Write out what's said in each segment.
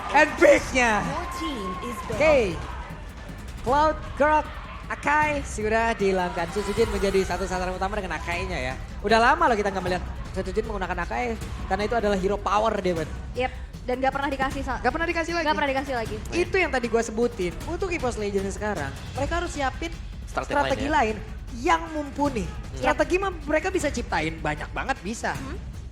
And pick-nya. Oke. Cloud, Grok, Akai sudah dihilangkan. Sujin menjadi satu sasaran utama dengan Akai-nya ya. Udah lama loh kita nggak melihat Sujin menggunakan Akai. Karena itu adalah hero power dia, Ben. Yep, dan gak pernah dikasih. Gak pernah dikasih lagi. Gak pernah dikasih lagi. Itu yang tadi gue sebutin. Untuk EVOS Legends sekarang, mereka harus siapin strategi lain yang mumpuni. Strategi mah mereka bisa ciptain banyak banget bisa.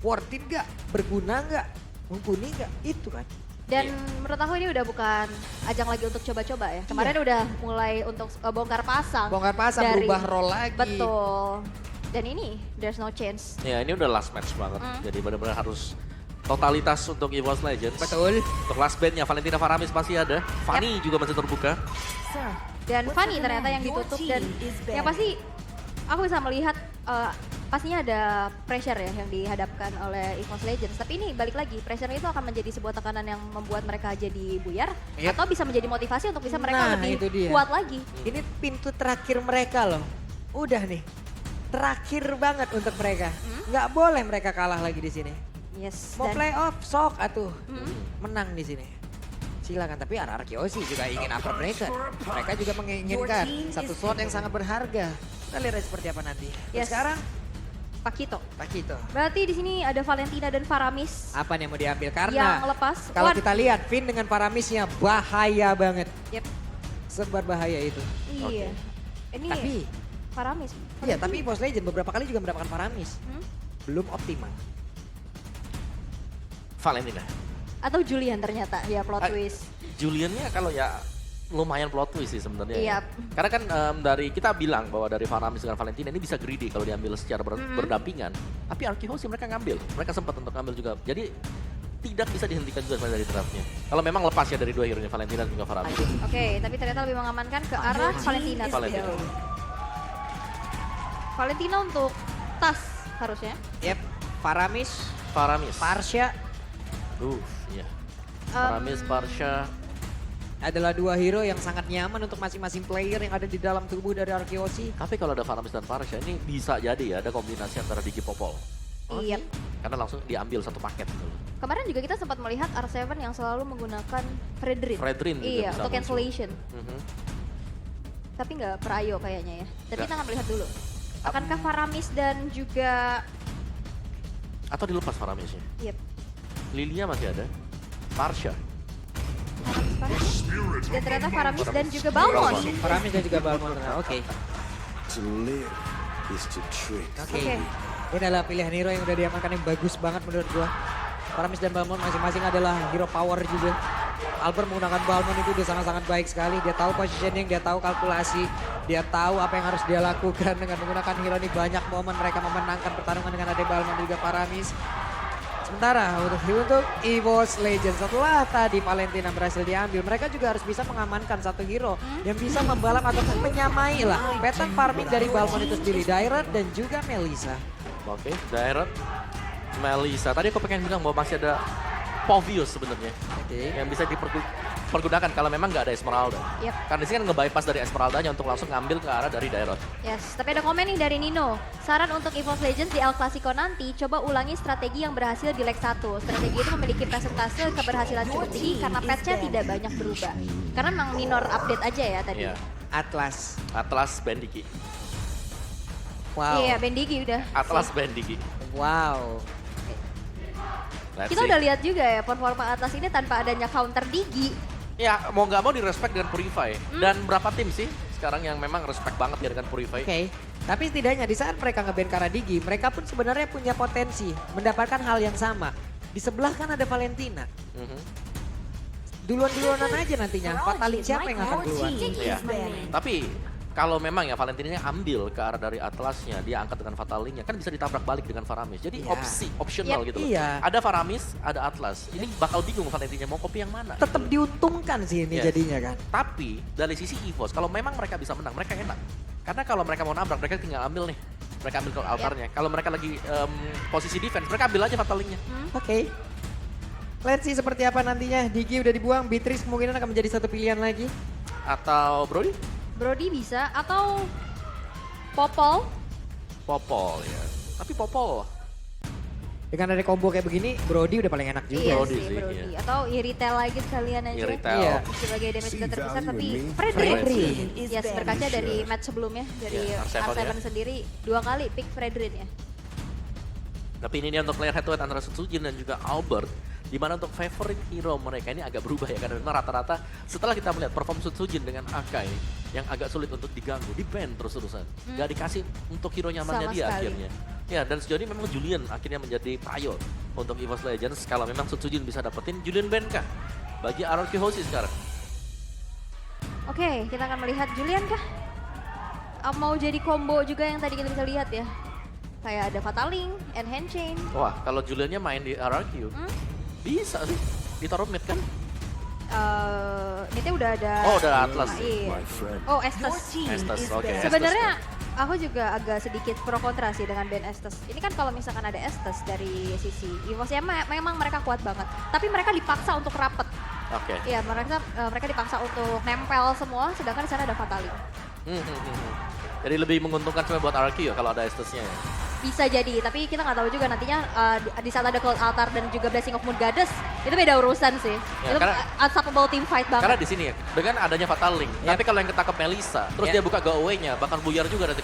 Worth it gak? Berguna gak? Mumpuni gak? Itu kan. Dan menurut aku ini udah bukan ajang lagi untuk coba-coba ya. Kemarin udah mulai untuk bongkar pasang. Bongkar pasang, berubah role lagi. Betul. Dan ini, there's no chance. Ya ini udah last match banget. Jadi benar-benar harus totalitas untuk EVOS Legends. Betul. Untuk last bandnya Valentina Faramis masih ada. Fanny juga masih terbuka. Dan Fanny ternyata yang ditutup dan yang pasti aku bisa melihat pastinya ada pressure ya yang dihadapkan oleh EVOS Legends. Tapi ini balik lagi, pressure itu akan menjadi sebuah tekanan yang membuat mereka jadi buyar. Atau bisa menjadi motivasi untuk bisa mereka lebih kuat lagi. Ini pintu terakhir mereka loh. Udah nih, terakhir banget untuk mereka. Nggak boleh mereka kalah lagi di sini. Yes. Mau playoff, sok atuh. Menang di sini. Silakan, tapi RRQ juga ingin upper mereka. Mereka juga menginginkan satu slot yang sangat berharga. Kita lihat seperti apa nanti. Yes. Sekarang Pakito. Pakito. Berarti di sini ada Valentina dan Faramis. Apa nih yang mau diambil? Karena yang lepas. kalau kita lihat Finn dengan Faramisnya bahaya banget. Yep. Sebar bahaya itu. Iya. Ini Tapi Faramis. iya, tapi EVOS Legend beberapa kali juga mendapatkan Faramis. Belum optimal. Valentina. Atau Julian ternyata, ya plot twist. Juliannya kalau ya lumayan plot twist sih sebenarnya. Iya. Karena kan dari kita bilang bahwa dari Faramis dengan Valentina ini bisa greedy kalau diambil secara berdampingan. Tapi Arkiho sih mereka ngambil. Mereka sempat untuk ngambil juga. Jadi tidak bisa dihentikan juga sebenarnya dari draftnya. Kalau memang lepas ya dari dua hero-nya Valentina dan juga Faramis. Oke, tapi ternyata lebih mengamankan ke arah Valentina. Valentina untuk tas harusnya. Yep, Faramis, Parsha Iya. Faramis, Parsha. adalah dua hero yang sangat nyaman untuk masing-masing player yang ada di dalam tubuh dari Arkeosi. Tapi kalau ada Faramis dan Parsha ini bisa jadi ya ada kombinasi antara Digi Popol. Iya. Karena langsung diambil satu paket gitu. Kemarin juga kita sempat melihat R7 yang selalu menggunakan Fredrin. Fredrin juga Iya, bisa untuk muncul. cancellation. Tapi nggak Prayo kayaknya ya. Tapi kita akan melihat dulu. Akankah Faramis dan juga... Atau dilepas Faramisnya? Yep. Lilia masih ada. Parsha. Dan ternyata Faramis dan juga Balmond. Faramis dan juga Balmond. Oke. To live is to trick. Oke. Ini adalah pilihan hero yang udah diamankan yang bagus banget menurut gua. Faramis dan Balmond masing-masing adalah hero power juga. Albert menggunakan Balmond itu udah sangat-sangat baik sekali. Dia tahu positioning, dia tahu kalkulasi. Dia tahu apa yang harus dia lakukan dengan menggunakan hero ini. Banyak momen mereka memenangkan pertarungan dengan ada Balmond dan juga Faramis. Sementara untuk EVOS Legends setelah tadi Valentina berhasil diambil, mereka juga harus bisa mengamankan satu hero yang bisa membalap ataupun menyamai lah pattern farming dari Balmond itu sendiri, Dairat dan juga Melissa. Oke, Dairat, Melissa. Tadi aku pengen bilang bahwa masih ada Povius sebenarnya yang bisa dipergunakan kalau memang nggak ada Esmeralda. Yep. Karena di sini kan nge-bypass dari Esmeraldanya untuk langsung ngambil ke arah dari Dairat. Yes, tapi ada komen nih dari Nino. Saran untuk EVOS Legends di El Clasico nanti, coba ulangi strategi yang berhasil di leg 1. Strategi itu memiliki persentase keberhasilan cukup tinggi karena patch-nya tidak banyak berubah. Karena memang minor update aja ya tadi. Iya. Atlas. Bendiki. Wow. Iya, Bendigi udah. Atlas Bendiki. Wow. Let's Kita see. udah lihat juga ya performa Atlas ini tanpa adanya counter Digi. Ya, mau nggak mau di-respect dengan Purify. Dan berapa tim sih sekarang yang memang respect banget ya dengan Purify? Oke. Tapi setidaknya di saat mereka nge-ban Karadigi, mereka pun sebenarnya punya potensi mendapatkan hal yang sama. Di sebelah kan ada Valentina. Duluan-duluanan aja nantinya, fatalin siapa yang akan keluar. Iya. Tapi kalau memang ya Valentinanya ambil ke arah dari Atlasnya, dia angkat dengan Fatalinnya, kan bisa ditabrak balik dengan Faramis. Jadi optional gitu loh. Iya. Ada Faramis, ada Atlas. Ini bakal bingung Valentinanya mau copy yang mana. Tetap diuntungkan sih ini Yes. jadinya kan. Tapi dari sisi EVOS, kalau memang mereka bisa menang, mereka enak. Karena kalau mereka mau nabrak, mereka tinggal ambil nih. Mereka ambil ke altarnya. Kalau mereka lagi posisi defense, mereka ambil aja Fatalingnya. Oke. Let's see seperti apa nantinya. Digi udah dibuang, Beatrice kemungkinan akan menjadi satu pilihan lagi. Atau Brody? Brody bisa atau Popol. Popol ya. Tapi Popol Dengan ada combo kayak begini, Brody udah paling enak juga. Iya Brody sih, sih, Brody. iya. Atau Iritel lagi sekalian aja. Iritel. Iya. Sebagai damage See kita terbesar, value tapi in me? Fredrin. Fredrin Yes, berkaca dari match sebelumnya, dari Iya, R7 R7 ya. sendiri 2 kali pick Fredrin ya. Tapi ini dia untuk player head to head antara Sutsujin dan juga Albert. Di mana untuk favorite hero mereka ini agak berubah ya. Karena memang rata-rata setelah kita melihat perform Sutsujin dengan Akai yang agak sulit untuk diganggu, di ban terus-terusan. Gak dikasih untuk hero nyamannya Sama dia sekali. akhirnya. Ya dan sejauh ini memang Julian akhirnya menjadi prio untuk EVOS Legends. Kalau memang Sutsujin bisa dapetin Julian ban kah? Bagi RRQ Hoshi sekarang. Oke, kita akan melihat Julian kah? Mau jadi combo juga yang tadi kita bisa lihat ya. Kayak ada Fataling, and Handchain. Wah kalau Juliannya main di RRQ, bisa sih. Ditaruh mid kan? Nitnya udah ada. Oh udah Atlas. Iya. My friend. Oh, Estes. Estes, oke. Sebenarnya aku juga agak sedikit pro kontra sih dengan band Estes. Ini kan kalau misalkan ada Estes dari sisi EVOS ya memang mereka kuat banget. Tapi mereka dipaksa untuk rapet. Oke. Iya, mereka dipaksa untuk nempel semua, sedangkan di sana ada Fataling. Jadi lebih menguntungkan sebenarnya buat RRQ ya kalau ada Estes-nya ya. Bisa jadi, tapi kita nggak tahu juga nantinya di saat ada Cold Altar dan juga Blessing of Moon Goddess, itu beda urusan sih. Ya, Itu karena- unstoppable team fight banget. Karena di sini ya, dengan adanya Fatal Link, tapi kalau yang ketangkep Melissa, terus dia buka go away-nya, bahkan buyar juga nanti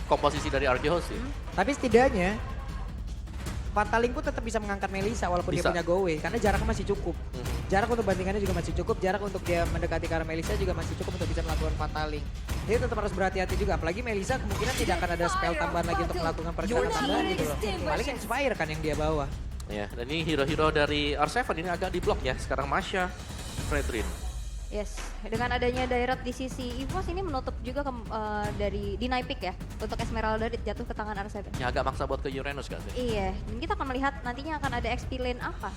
komposisi dari RRQ Hoshi. Tapi setidaknya Fataling pun tetap bisa mengangkat Melissa walaupun dia Bisa. punya go away. Karena jaraknya masih cukup. Jarak untuk bandingannya juga masih cukup. Jarak untuk dia mendekati ke arah Melissa juga masih cukup untuk bisa melakukan Fataling. Jadi tetap harus berhati-hati juga. Apalagi Melissa kemungkinan tidak akan ada spell tambahan lagi untuk melakukan pergerakan tambahan gitu loh. Paling Inspire kan yang dia bawa. Ya, dan ini hero-hero dari R7 ini agak diblok ya. Sekarang Masha, Fredrin. Yes, dengan adanya Dairat di sisi EVOS ini menutup juga dari deny pick ya untuk Esmeralda jatuh ke tangan R7. Yang agak maksa buat ke Uranus kan sih? Iya, dan kita akan melihat nantinya akan ada XP lane apa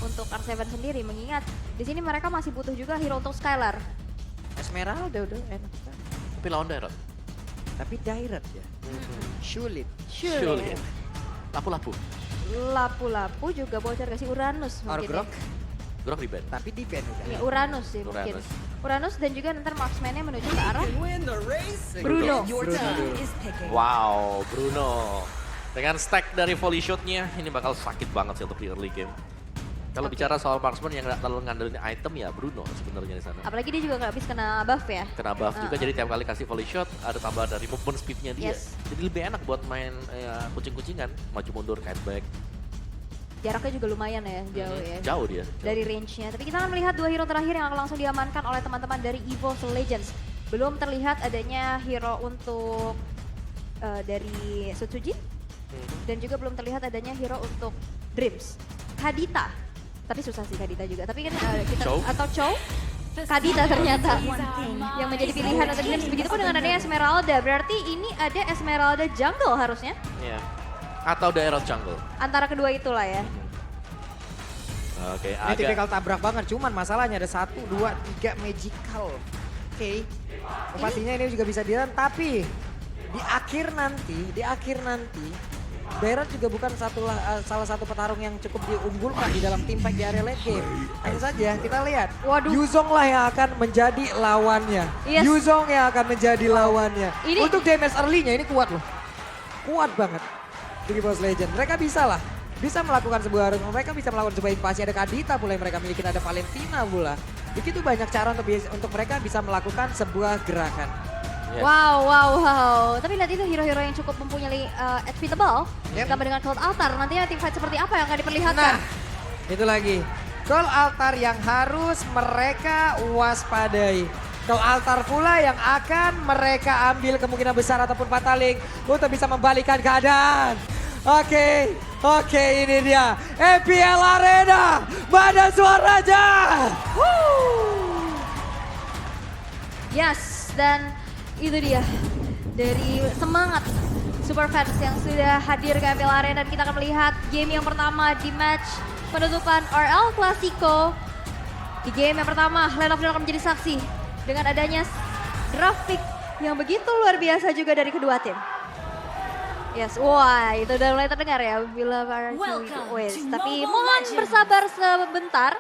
untuk R7 sendiri. Mengingat di sini mereka masih butuh juga hero untuk Skylar. Esmeralda udah enak. Tapi lawan Daerah. Tapi direct ya. Sulit. Sulit. Lapu-lapu. Lapu-lapu juga bocor kasih Uranus Or mungkin Grok. ya. Grok di ban. Tapi di ban udah. Ya, Uranus sih mungkin. Uranus. Uranus dan juga nanti marksman-nya menuju ke arah Bruno. Bruno dulu. Wow, Bruno. Dengan stack dari volley shot-nya, ini bakal sakit banget sih untuk di early game. Kalau bicara soal marksman yang nggak terlalu ngandelin item ya Bruno sebenarnya di sana. Apalagi dia juga nggak habis kena buff ya. Kena buff juga jadi tiap kali kasih volley shot ada tambahan dari movement speed-nya dia. Yes. Jadi lebih enak buat main kucing-kucingan, maju mundur, back. Jaraknya juga lumayan ya, jauh ya. Jauh dia. Dari range-nya. Tapi kita akan melihat 2 hero terakhir yang akan langsung diamankan oleh teman-teman dari EVOS Legends. Belum terlihat adanya hero untuk dari Sutsujin. Dan juga belum terlihat adanya hero untuk Dreams. Kadita. Tapi susah sih Kadita juga. Tapi kan kita Chow? atau Chow. Kadita ternyata yang menjadi pilihan untuk Dreams. Begitupun dengan adanya Esmeralda. Berarti ini ada Esmeralda jungle harusnya. Iya. Atau daerah jungle. Antara kedua itulah ya. Oke, Ini agak tipikal tabrak banget, cuman masalahnya ada 1, 2, 3 magical. Oke. Pastinya ini juga bisa dilawan, tapi di akhir nanti, Daerah juga bukan salah satu petarung yang cukup diunggulkan di dalam tim fight di area late game. Hanya saja kita lihat, Waduh. Yuzong lah yang akan menjadi lawannya. Yes. Yuzong yang akan menjadi lawannya. Ini- Untuk damage early-nya ini kuat loh. Kuat banget. Di Boss Legend, mereka bisa lah. Bisa melakukan mereka bisa melakukan sebuah invasi. Ada Kadita pula yang mereka miliki, ada Valentina pula. Begitu banyak cara untuk mereka bisa melakukan sebuah gerakan. Yes. Wow. Tapi lihat itu hero-hero yang cukup mempunyai HP tebal. Yep. Ditambah dengan Cold Altar, nantinya tim fight seperti apa yang akan diperlihatkan? Nah, itu lagi. Goal altar yang harus mereka waspadai. Goal altar pula yang akan mereka ambil kemungkinan besar ataupun Fataling untuk bisa membalikan keadaan. Oke, ini dia. EPL Arena, Badan Suara Raja. Yes, dan itu dia dari semangat super fans yang sudah hadir ke EPL Arena, dan kita akan melihat game yang pertama di match penutupan RL Clasico. Di game yang pertama, Land of Dawn akan menjadi saksi dengan adanya grafik yang begitu luar biasa juga dari kedua tim. Yes, wah itu udah mulai terdengar ya bila para wes. Tapi mohon bersabar sebentar.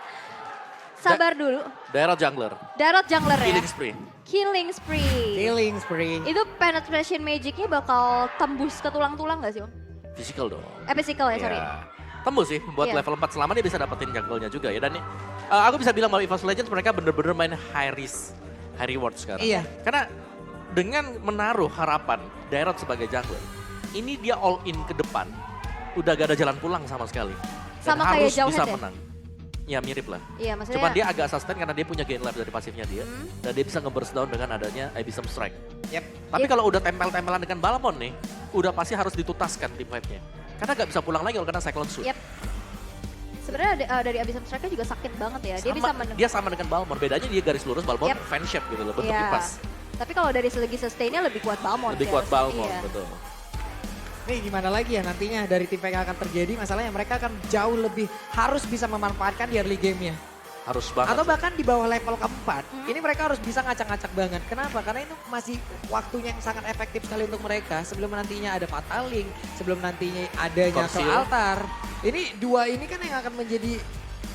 Sabar dulu. daerah jungler. Darat jungler ya. Killing spree. Killing spree. Killing spree. Itu penetration magicnya bakal tembus ke tulang-tulang gak sih Om? Physical dong. Physical ya, sorry. Iya. tembus sih buat Iya. level 4 selama dia bisa dapetin jungle-nya juga ya. Dan aku bisa bilang bahwa EVOS Legends mereka bener-bener main high risk, high reward sekarang. Iya. Karena dengan menaruh harapan Dairot sebagai jungler, ini dia all in ke depan. Udah gak ada jalan pulang sama sekali. Dan Sama kayak harus Jauhead bisa ya? menang. Ya mirip lah. Iya, maksudnya Cuman dia agak sustain karena dia punya gain life dari pasifnya dia. Dan dia bisa nge-burst down dengan adanya Abyssal Strike. Yep. Tapi kalau udah tempel-tempelan dengan Balmond nih, udah pasti harus ditutaskan tim fight-nya. Karena gak bisa pulang lagi kalau kena Cyclone Suit. Yep. Sebenarnya dari Abyssal Strike juga sakit banget ya. Dia bisa Dia sama dengan Balmond, bedanya dia garis lurus, Balmond Yep. fan shape gitu loh, bentuk Iya. kipas. Tapi kalau dari segi sustain-nya lebih kuat Balmond. Lebih ya. kuat Balmond, Iya. betul. Nih gimana lagi ya nantinya dari tim fight yang akan terjadi, masalahnya mereka akan jauh lebih harus bisa memanfaatkan di early game-nya. Harus banget. Atau bahkan di bawah level keempat, ini mereka harus bisa ngacak-ngacak banget. Kenapa? Karena itu masih waktunya yang sangat efektif sekali untuk mereka. Sebelum nantinya ada Fatal Link, sebelum nantinya adanya ke Conceal. altar. Ini dua ini kan yang akan menjadi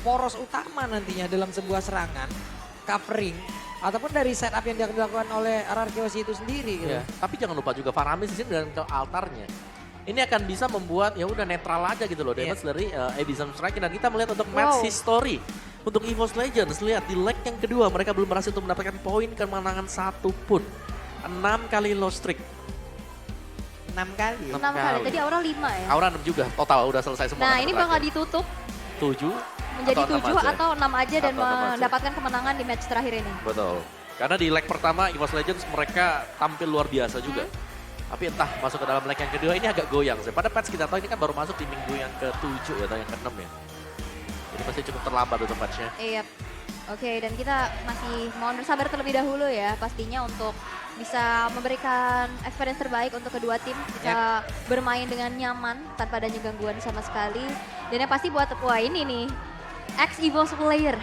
poros utama nantinya dalam sebuah serangan, covering, ataupun dari setup yang dilakukan oleh RRQ itu sendiri. Gitu. Ya, tapi jangan lupa juga Faramis di sini dengan ke altarnya. Ini akan bisa membuat ya udah netral aja gitu loh damage dari Abyssal Strike, dan kita melihat untuk match history untuk EVOS Legends. Lihat di leg yang kedua mereka belum berhasil untuk mendapatkan poin kemenangan satu pun. 6 kali low streak. 6 kali. 6 kali. Tadi Aura 5 ya. Aura 6 juga total udah selesai semua. Nah, kan ini terakhir. bakal ditutup 7 menjadi 7 atau 6 aja dan Atau 6 aja. mendapatkan kemenangan di match terakhir ini. Betul. Karena di leg pertama EVOS Legends mereka tampil luar biasa juga. Tapi entah masuk ke dalam leg yang kedua ini agak goyang sih. Pada patch kita tahu ini kan baru masuk di minggu yang ke-7 ya atau yang ke-6 ya. Jadi pasti cukup terlambat untuk patchnya. Iya. Oke, dan kita masih mohon bersabar terlebih dahulu ya pastinya untuk bisa memberikan experience terbaik untuk kedua tim. Bisa bermain dengan nyaman tanpa adanya gangguan sama sekali. Dan yang pasti buat, wah ini nih, ex-EVOS player.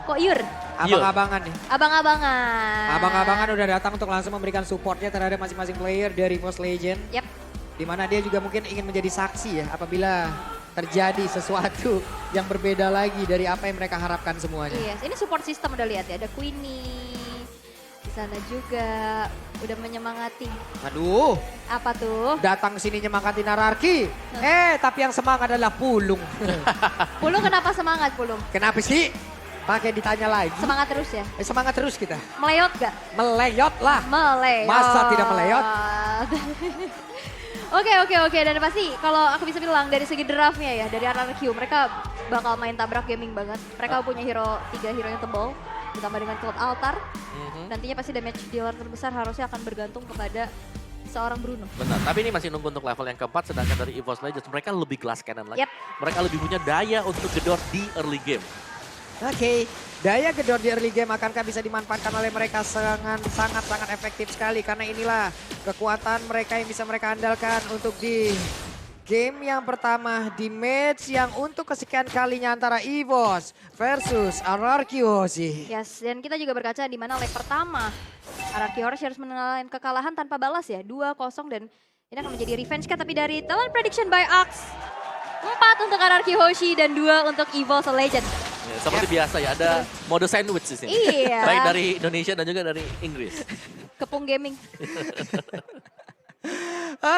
Kok Yur? Abang-abangan nih. Abang-abangan. Abang-abangan udah datang untuk langsung memberikan supportnya terhadap masing-masing player dari EVOS Legend. Yap. Dimana dia juga mungkin ingin menjadi saksi ya apabila terjadi sesuatu yang berbeda lagi dari apa yang mereka harapkan semuanya. Iya, ini support system udah lihat ya. Ada Queenie. Di sana juga udah menyemangati. Aduh, Apa tuh? datang sini nyemangatin Ararki. Tapi yang semangat adalah Pulung. Pulung kenapa semangat Pulung? Kenapa sih? Pakai ditanya lagi. Semangat terus ya? Semangat terus kita. Meleyot gak? Meleyot lah. Meleyot. Masa tidak meleyot? Oke. Dan pasti kalau aku bisa bilang dari segi draftnya ya, dari RRQ mereka bakal main tabrak gaming banget. Mereka punya 3 hero yang tebal, ditambah dengan Cloud Altar. Nantinya pasti damage dealer terbesar harusnya akan bergantung kepada seorang Bruno. Benar, tapi ini masih nunggu untuk level yang keempat, sedangkan dari EVOS Legends mereka lebih glass cannon lagi. Yep. Mereka lebih punya daya untuk gedor di early game. Oke, daya gedor di early game akankah bisa dimanfaatkan oleh mereka sangat efektif sekali. Karena inilah kekuatan mereka yang bisa mereka andalkan untuk di game yang pertama. Di match yang untuk kesekian kalinya antara EVOS versus RRQ sih. Yes, dan kita juga berkaca di mana leg pertama RRQ harus menelan kekalahan tanpa balas ya, 2-0, dan ini akan menjadi revenge kan, tapi dari talent prediction by Axe. 4 untuk RRQ Hoshi dan 2 untuk EVOS Legend. Ya, seperti biasa ya, ada mode sandwich di sini. Iya. Baik dari Indonesia dan juga dari Inggris. Kepung gaming.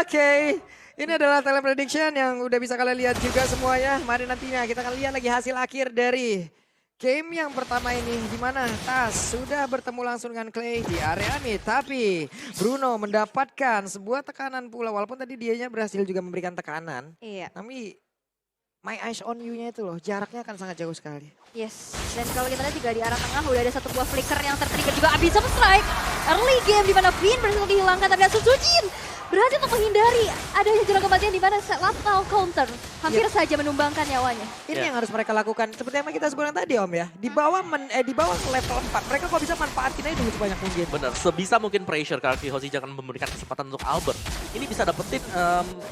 Oke, ini adalah talent prediction yang udah bisa kalian lihat juga semuanya. Mari nantinya kita akan lihat lagi hasil akhir dari game yang pertama ini, di mana Tas sudah bertemu langsung dengan Clay di area mid. Tapi Bruno mendapatkan sebuah tekanan pula, walaupun tadi dianya berhasil juga memberikan tekanan. Iya. Tapi my eyes on you-nya itu loh, jaraknya akan sangat jauh sekali. Yes, dan kalau kita lihat juga di arah tengah udah ada satu buah flicker yang tertrigger juga Abyssal Strike. Early game di mana Bean berhasil dihilangkan, tapi Suzujin berhasil untuk menghindari adanya jurang kematian di mana lateral counter hampir saja menumbangkan nyawanya. Ini yang harus mereka lakukan, seperti yang kita sebutkan tadi Om ya. Di bawah level 4, mereka kok bisa manfaatin aja dulu sebanyak mungkin. Benar, sebisa mungkin pressure karena Hoshi jangan memberikan kesempatan untuk Albert. Ini bisa dapetin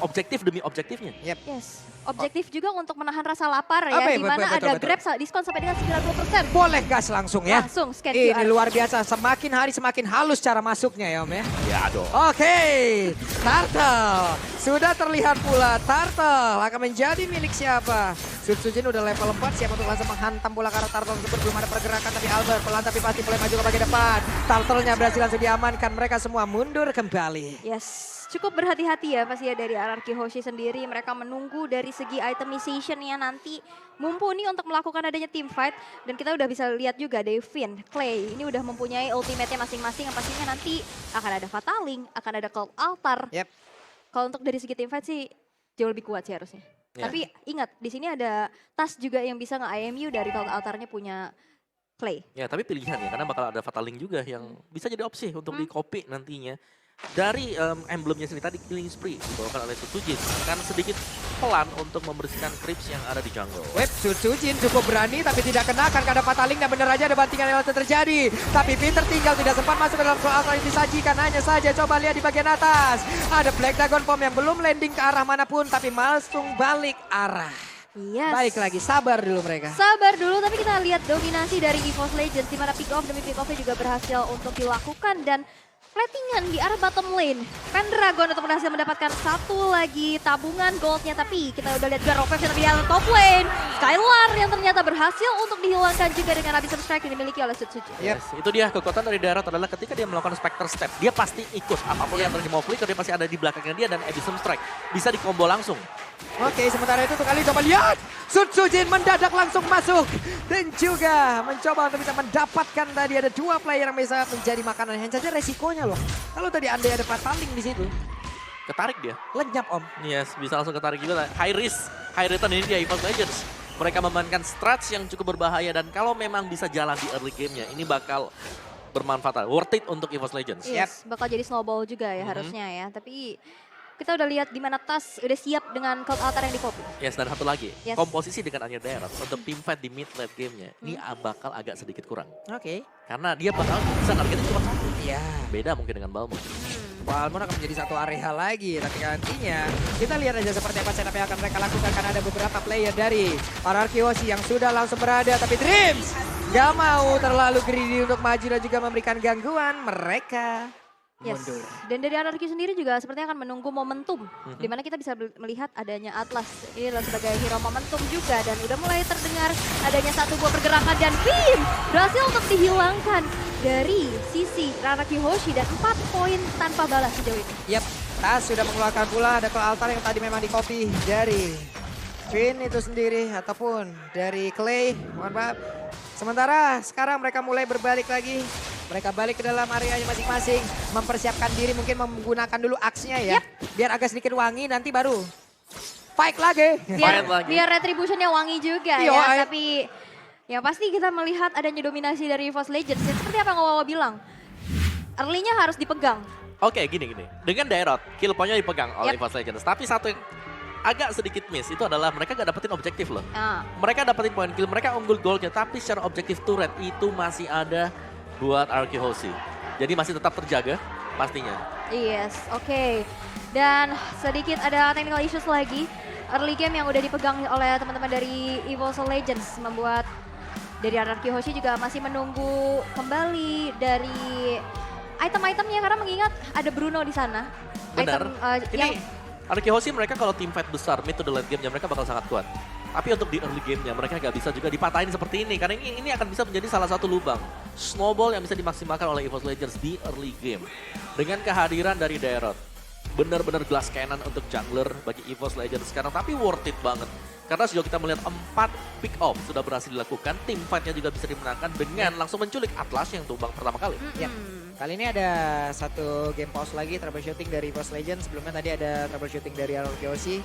objektif demi objektifnya. Yes, objektif juga untuk menahan rasa lapar Apa ya, ya? di mana Betul, ada betul. Grab diskon sampai dengan 90%. Boleh gas langsung ya. Langsung scan Ini QR. luar biasa, semakin hari semakin halus cara masuknya ya Om ya. Ya dong. Oke, Turtle. Sudah terlihat pula Turtle akan menjadi milik siapa. Sujin udah level 4, siap untuk langsung menghantam bola ke arah Turtle tersebut. Belum ada pergerakan tapi Albert pelan tapi pasti mulai maju ke bagian depan. Turtle-nya berhasil langsung diamankan, mereka semua mundur kembali. Yes, cukup berhati-hati ya pasti ya dari RRQ Hoshi sendiri. Mereka menunggu dari segi itemization-nya nanti mumpuni untuk melakukan adanya team fight. Dan kita udah bisa lihat juga Devin, Clay ini udah mempunyai ultimate-nya masing-masing yang pastinya nanti akan ada Fataling, akan ada Cult Altar. Yep. Kalau untuk dari segi team fight sih jauh lebih kuat sih harusnya. Ya. Tapi ingat di sini ada Tas juga yang bisa nge-IMU dari Cult Altarnya punya Clay. Ya, tapi pilihan ya, karena bakal ada Fataling juga yang bisa jadi opsi untuk di-copy nantinya. Dari emblemnya sendiri tadi, Killing Spree dibawakan oleh Sutsujin akan sedikit pelan untuk membersihkan creeps yang ada di jungle. Web Sutsujin cukup berani tapi tidak kena kan ada Fataling dan benar aja ada bantingan yang terjadi. Tapi Peter tinggal tidak sempat masuk ke dalam soal yang disajikan. Hanya saja coba lihat di bagian atas. Ada Black Dragon Bomb yang belum landing ke arah manapun tapi langsung balik arah. Yes. Baik lagi, sabar dulu mereka. Sabar dulu, tapi kita lihat dominasi dari EVOS Legends di mana pick off demi pick offnya juga berhasil untuk dilakukan dan platingan di arah bottom lane. Pendragon untuk berhasil mendapatkan satu lagi tabungan goldnya, tapi kita udah lihat Garofev yang di dalam top lane. Skylar yang ternyata berhasil untuk dihilangkan juga dengan Abyssal Strike yang dimiliki oleh Sutsujin. Yes, itu dia kekuatan dari Daerah adalah ketika dia melakukan Spectre Step, dia pasti ikut. Apapun yang terjadi mau flicker, dia pasti ada di belakangnya dia dan Abyssal Strike. Bisa dikombo langsung. Oke, sementara itu tuh kali coba lihat. Sutsujin mendadak langsung masuk. Dan juga mencoba untuk bisa mendapatkan tadi ada dua player yang bisa menjadi makanan. Hanya saja resikonya loh. Kalau tadi andai ada Fataling di situ, Ketarik dia. lenyap om. Yes, bisa langsung ketarik juga. High risk, high return ini dia EVOS Legends. Mereka memainkan strats yang cukup berbahaya dan kalau memang bisa jalan di early game-nya, ini bakal bermanfaat. Worth it untuk EVOS Legends. Yes, bakal jadi snowball juga ya harusnya ya. Tapi kita udah lihat di mana Tas udah siap dengan Cult Altar yang di-copy. Yes, dan satu lagi, Yes. komposisi dengan Anya Daerah untuk team fight di mid late game-nya, ini bakal agak sedikit kurang. Oke. Karena dia bakal bisa targetnya cuma satu. Iya. Beda mungkin dengan Balmond. Balmond akan menjadi satu area lagi, tapi nantinya kita lihat aja seperti apa setup yang akan mereka lakukan karena ada beberapa player dari RRQ Hoshi yang sudah langsung berada, tapi Dreams gak mau terlalu greedy untuk maju dan juga memberikan gangguan mereka. Yes. Mundur. Dan dari RRQ sendiri juga sepertinya akan menunggu momentum. Di mana kita bisa melihat adanya Atlas. Ini adalah sebagai hero momentum juga. Dan udah mulai terdengar adanya satu buah pergerakan. Dan Bim berhasil untuk dihilangkan dari sisi RRQ Hoshi. Dan 4 poin tanpa balas sejauh ini. Yap, Tas sudah mengeluarkan pula ada Cult Altar yang tadi memang di-copy dari Finn itu sendiri. Ataupun dari Clay, mohon maaf. Sementara sekarang mereka mulai berbalik lagi. Mereka balik ke dalam areanya masing-masing. Mempersiapkan diri mungkin menggunakan dulu axe-nya ya. Biar agak sedikit wangi nanti baru fight lagi. Biar, Main lagi. biar retributionnya wangi juga Iya, ya. Tapi ya pasti kita melihat adanya dominasi dari EVOS Legends. Ya, seperti apa yang Wawa bilang. Early-nya harus dipegang. Oke, gini. Dengan Daerah, kill point-nya dipegang oleh Yep. EVOS Legends. Tapi satu yang agak sedikit miss itu adalah mereka gak dapetin objektif loh. Nah, Mereka dapetin poin kill, mereka unggul goldnya, tapi secara objektif turret itu masih ada buat RRQ Hoshi. Jadi masih tetap terjaga pastinya. yes, oke. Dan sedikit ada technical issues lagi. Early game yang udah dipegang oleh teman-teman dari EVOS Legends membuat dari RRQ Hoshi juga masih menunggu kembali dari item-itemnya karena mengingat ada Bruno di sana. Benar. Yang Ini RRQ Hoshi mereka kalau team fight besar mid to the late game-nya mereka bakal sangat kuat. Tapi untuk di early game-nya mereka nggak bisa juga dipatahin seperti ini. Karena ini akan bisa menjadi salah satu lubang snowball yang bisa dimaksimalkan oleh EVOS Legends di early game. Dengan kehadiran dari Daerah. Benar-benar glass cannon untuk jungler bagi EVOS Legends sekarang. Tapi worth it banget. Karena sejauh kita melihat 4 pick off sudah berhasil dilakukan. Team fight-nya juga bisa dimenangkan dengan langsung menculik Atlas yang tumbang pertama kali. Yap. Kali ini ada satu game pause lagi troubleshooting dari EVOS Legends. Sebelumnya tadi ada troubleshooting dari RRQ Hoshi.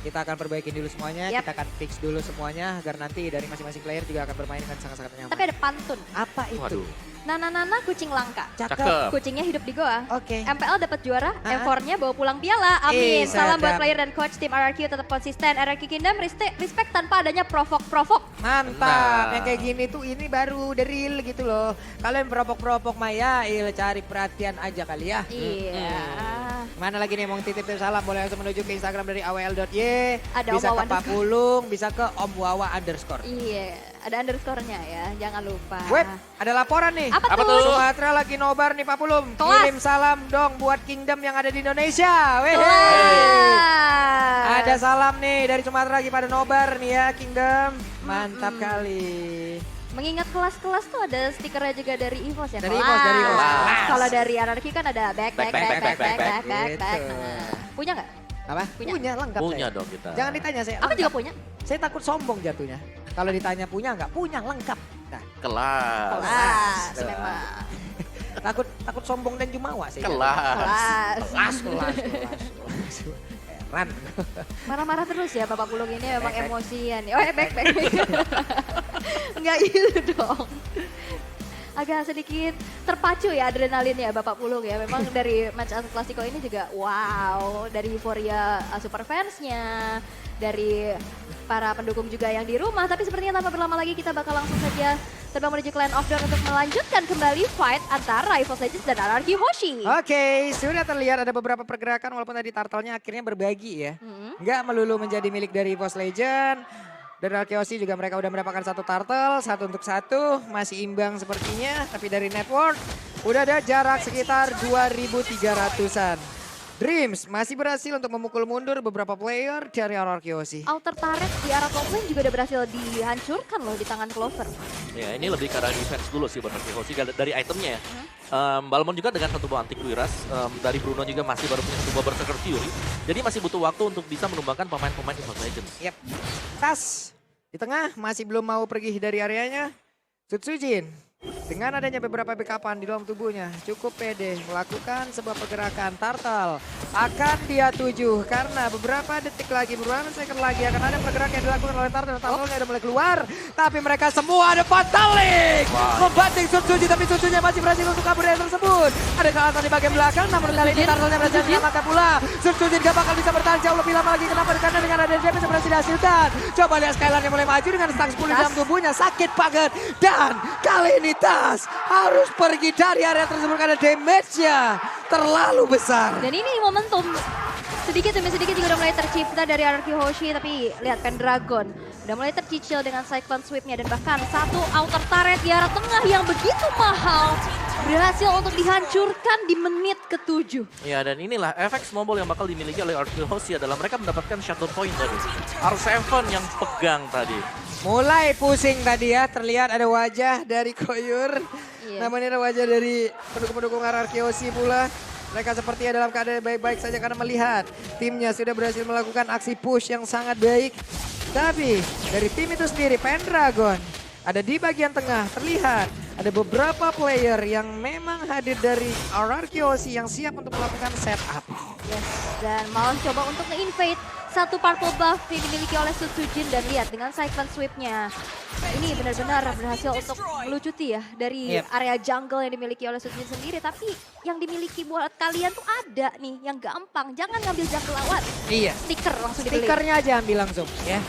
Kita akan perbaikin dulu semuanya, Yap. kita akan fix dulu semuanya agar nanti dari masing-masing player juga akan bermain dengan sangat-sangat nyaman. tapi ada pantun. Apa itu? Waduh. Nana kucing langka. Cakep. Kucingnya hidup di goa. Oke. MPL dapat juara, Ah. M4-nya bawa pulang piala. Amin. Ih, Salam buat sedap. player dan coach tim RRQ tetap konsisten. RRQ Kingdom respect tanpa adanya provok-provok. Mantap, Benar. yang kayak gini tuh ini baru the real gitu loh. Kalau yang beropok-beropok Maya, cari perhatian aja kali ya. Iya. Mana lagi nih mau titip salam, boleh langsung menuju ke Instagram dari awl.y. Ada bisa Om ke Wawa Pak Pulung, bisa ke Om Wawa _ Iya, ada underscore-nya ya, jangan lupa. Web, ada laporan nih. Apa Apa tuh? tuh? Sumatera lagi nobar nih Pak Pulung. Kelas. Kirim salam dong buat Kingdom yang ada di Indonesia. Weh. Kelas. Ada salam nih dari Sumatera lagi pada nobar nih ya Kingdom. Mantap kali. Mengingat kelas-kelas tuh ada stikernya juga dari EVOS ya. Dari EVOS, dari EVOS. Kelas. Kalau dari Anarchy kan ada back. Gitu. Punya nggak? Apa? Punya. Lengkap Punya saya. dong kita. Jangan ditanya saya. Aku lengkap. juga punya. Saya takut sombong jatuhnya. Kalau ditanya punya nggak? Punya lengkap. Nah, Kelas. Kelas Nah. memang. takut sombong dan jumawa sih. Kelas. Kelas. Heran. Marah-marah terus ya Bapak Pulung ini memang emosian. Oh back. Enggak gitu dong. Agak sedikit terpacu ya adrenalinnya Bapak Pulung ya. Memang dari match El Clasico ini juga wow. Dari euforia super fansnya. Dari para pendukung juga yang di rumah. Tapi sepertinya tanpa berlama lagi kita bakal langsung saja terbang menuju ke Land of Dawn untuk melanjutkan kembali fight antara EVOS Legends dan Anarchy Hoshi. Oke, sudah terlihat ada beberapa pergerakan walaupun tadi turtle-nya akhirnya berbagi ya. Nggak melulu menjadi milik dari EVOS Legends. Dan Anarchy Hoshi juga mereka udah mendapatkan satu turtle, 1 untuk 1. Masih imbang sepertinya, tapi dari network udah ada jarak sekitar 2.300-an. Dreams masih berhasil untuk memukul mundur beberapa player dari Anarchy Hoshi. Outer turret di arah top lane juga udah berhasil dihancurkan loh di tangan Clover. Ya ini lebih ke arah defense dulu sih buat Anarchy Hoshi dari itemnya ya. Balmon juga dengan satu buah anti kuiras, dari Bruno juga masih baru punya satu buah Berserker Fury. Jadi masih butuh waktu untuk bisa menumbangkan pemain-pemain EVOS Legends. Yap. Tas di tengah masih belum mau pergi dari areanya. Sutsujin dengan adanya beberapa backupan di dalam tubuhnya cukup pede melakukan sebuah pergerakan. Turtle akan dia tuju karena beberapa detik lagi, beberapa second lagi akan ada pergerakan yang dilakukan oleh Turtle. Turtle-nya udah mulai keluar, tapi mereka semua ada Fatalik membanting Sutsujin, tapi Sutsujin masih berhasil untuk kabur dari tersebut. Ada kelihatan di bagian belakang, namun kali ini Turtle-nya berhasil menyelamatkan pula. Sutsujin gak bakal bisa bertahan jauh lebih lama lagi. Kenapa? Karena dengan ada damage yang berhasil dihasilkan. Coba lihat Skylar yang mulai maju dengan stack 10 di dalam tubuhnya, sakit banget. Dan kali ini Tas harus pergi dari area tersebut karena damage-nya terlalu besar. Dan ini momentum sedikit demi sedikit juga udah mulai tercipta dari Anarchy Hoshi, tapi lihat Pendragon udah mulai tercicil dengan Cyclone Sweep-nya dan bahkan satu outer turret di arah tengah yang begitu mahal berhasil untuk dihancurkan di menit ke-7. Ya dan inilah efek snowball yang bakal dimiliki oleh Anarchy Hoshi adalah mereka mendapatkan shadow point tadi. R7 yang pegang tadi. Mulai pusing tadi ya, terlihat ada wajah dari Koyur. Iya. Namun ini ada wajah dari pendukung-pendukung Anarchy Hoshi pula. Mereka sepertinya dalam keadaan baik-baik saja karena melihat timnya sudah berhasil melakukan aksi push yang sangat baik. Tapi dari tim itu sendiri, Pendragon ada di bagian tengah, terlihat ada beberapa player yang memang hadir dari Anarchy Hoshi yang siap untuk melakukan setup. Yes, dan malah coba untuk nge-invade satu purple buff yang dimiliki oleh Sutsujin dan lihat dengan Cyclone Sweep-nya. Ini benar-benar berhasil untuk melucuti ya dari area jungle yang dimiliki oleh Sutsujin sendiri. Tapi yang dimiliki buat kalian tuh ada nih yang gampang. Jangan ngambil jungle lawan. Iya. Stiker langsung dipilih. Stikernya aja ambil langsung ya.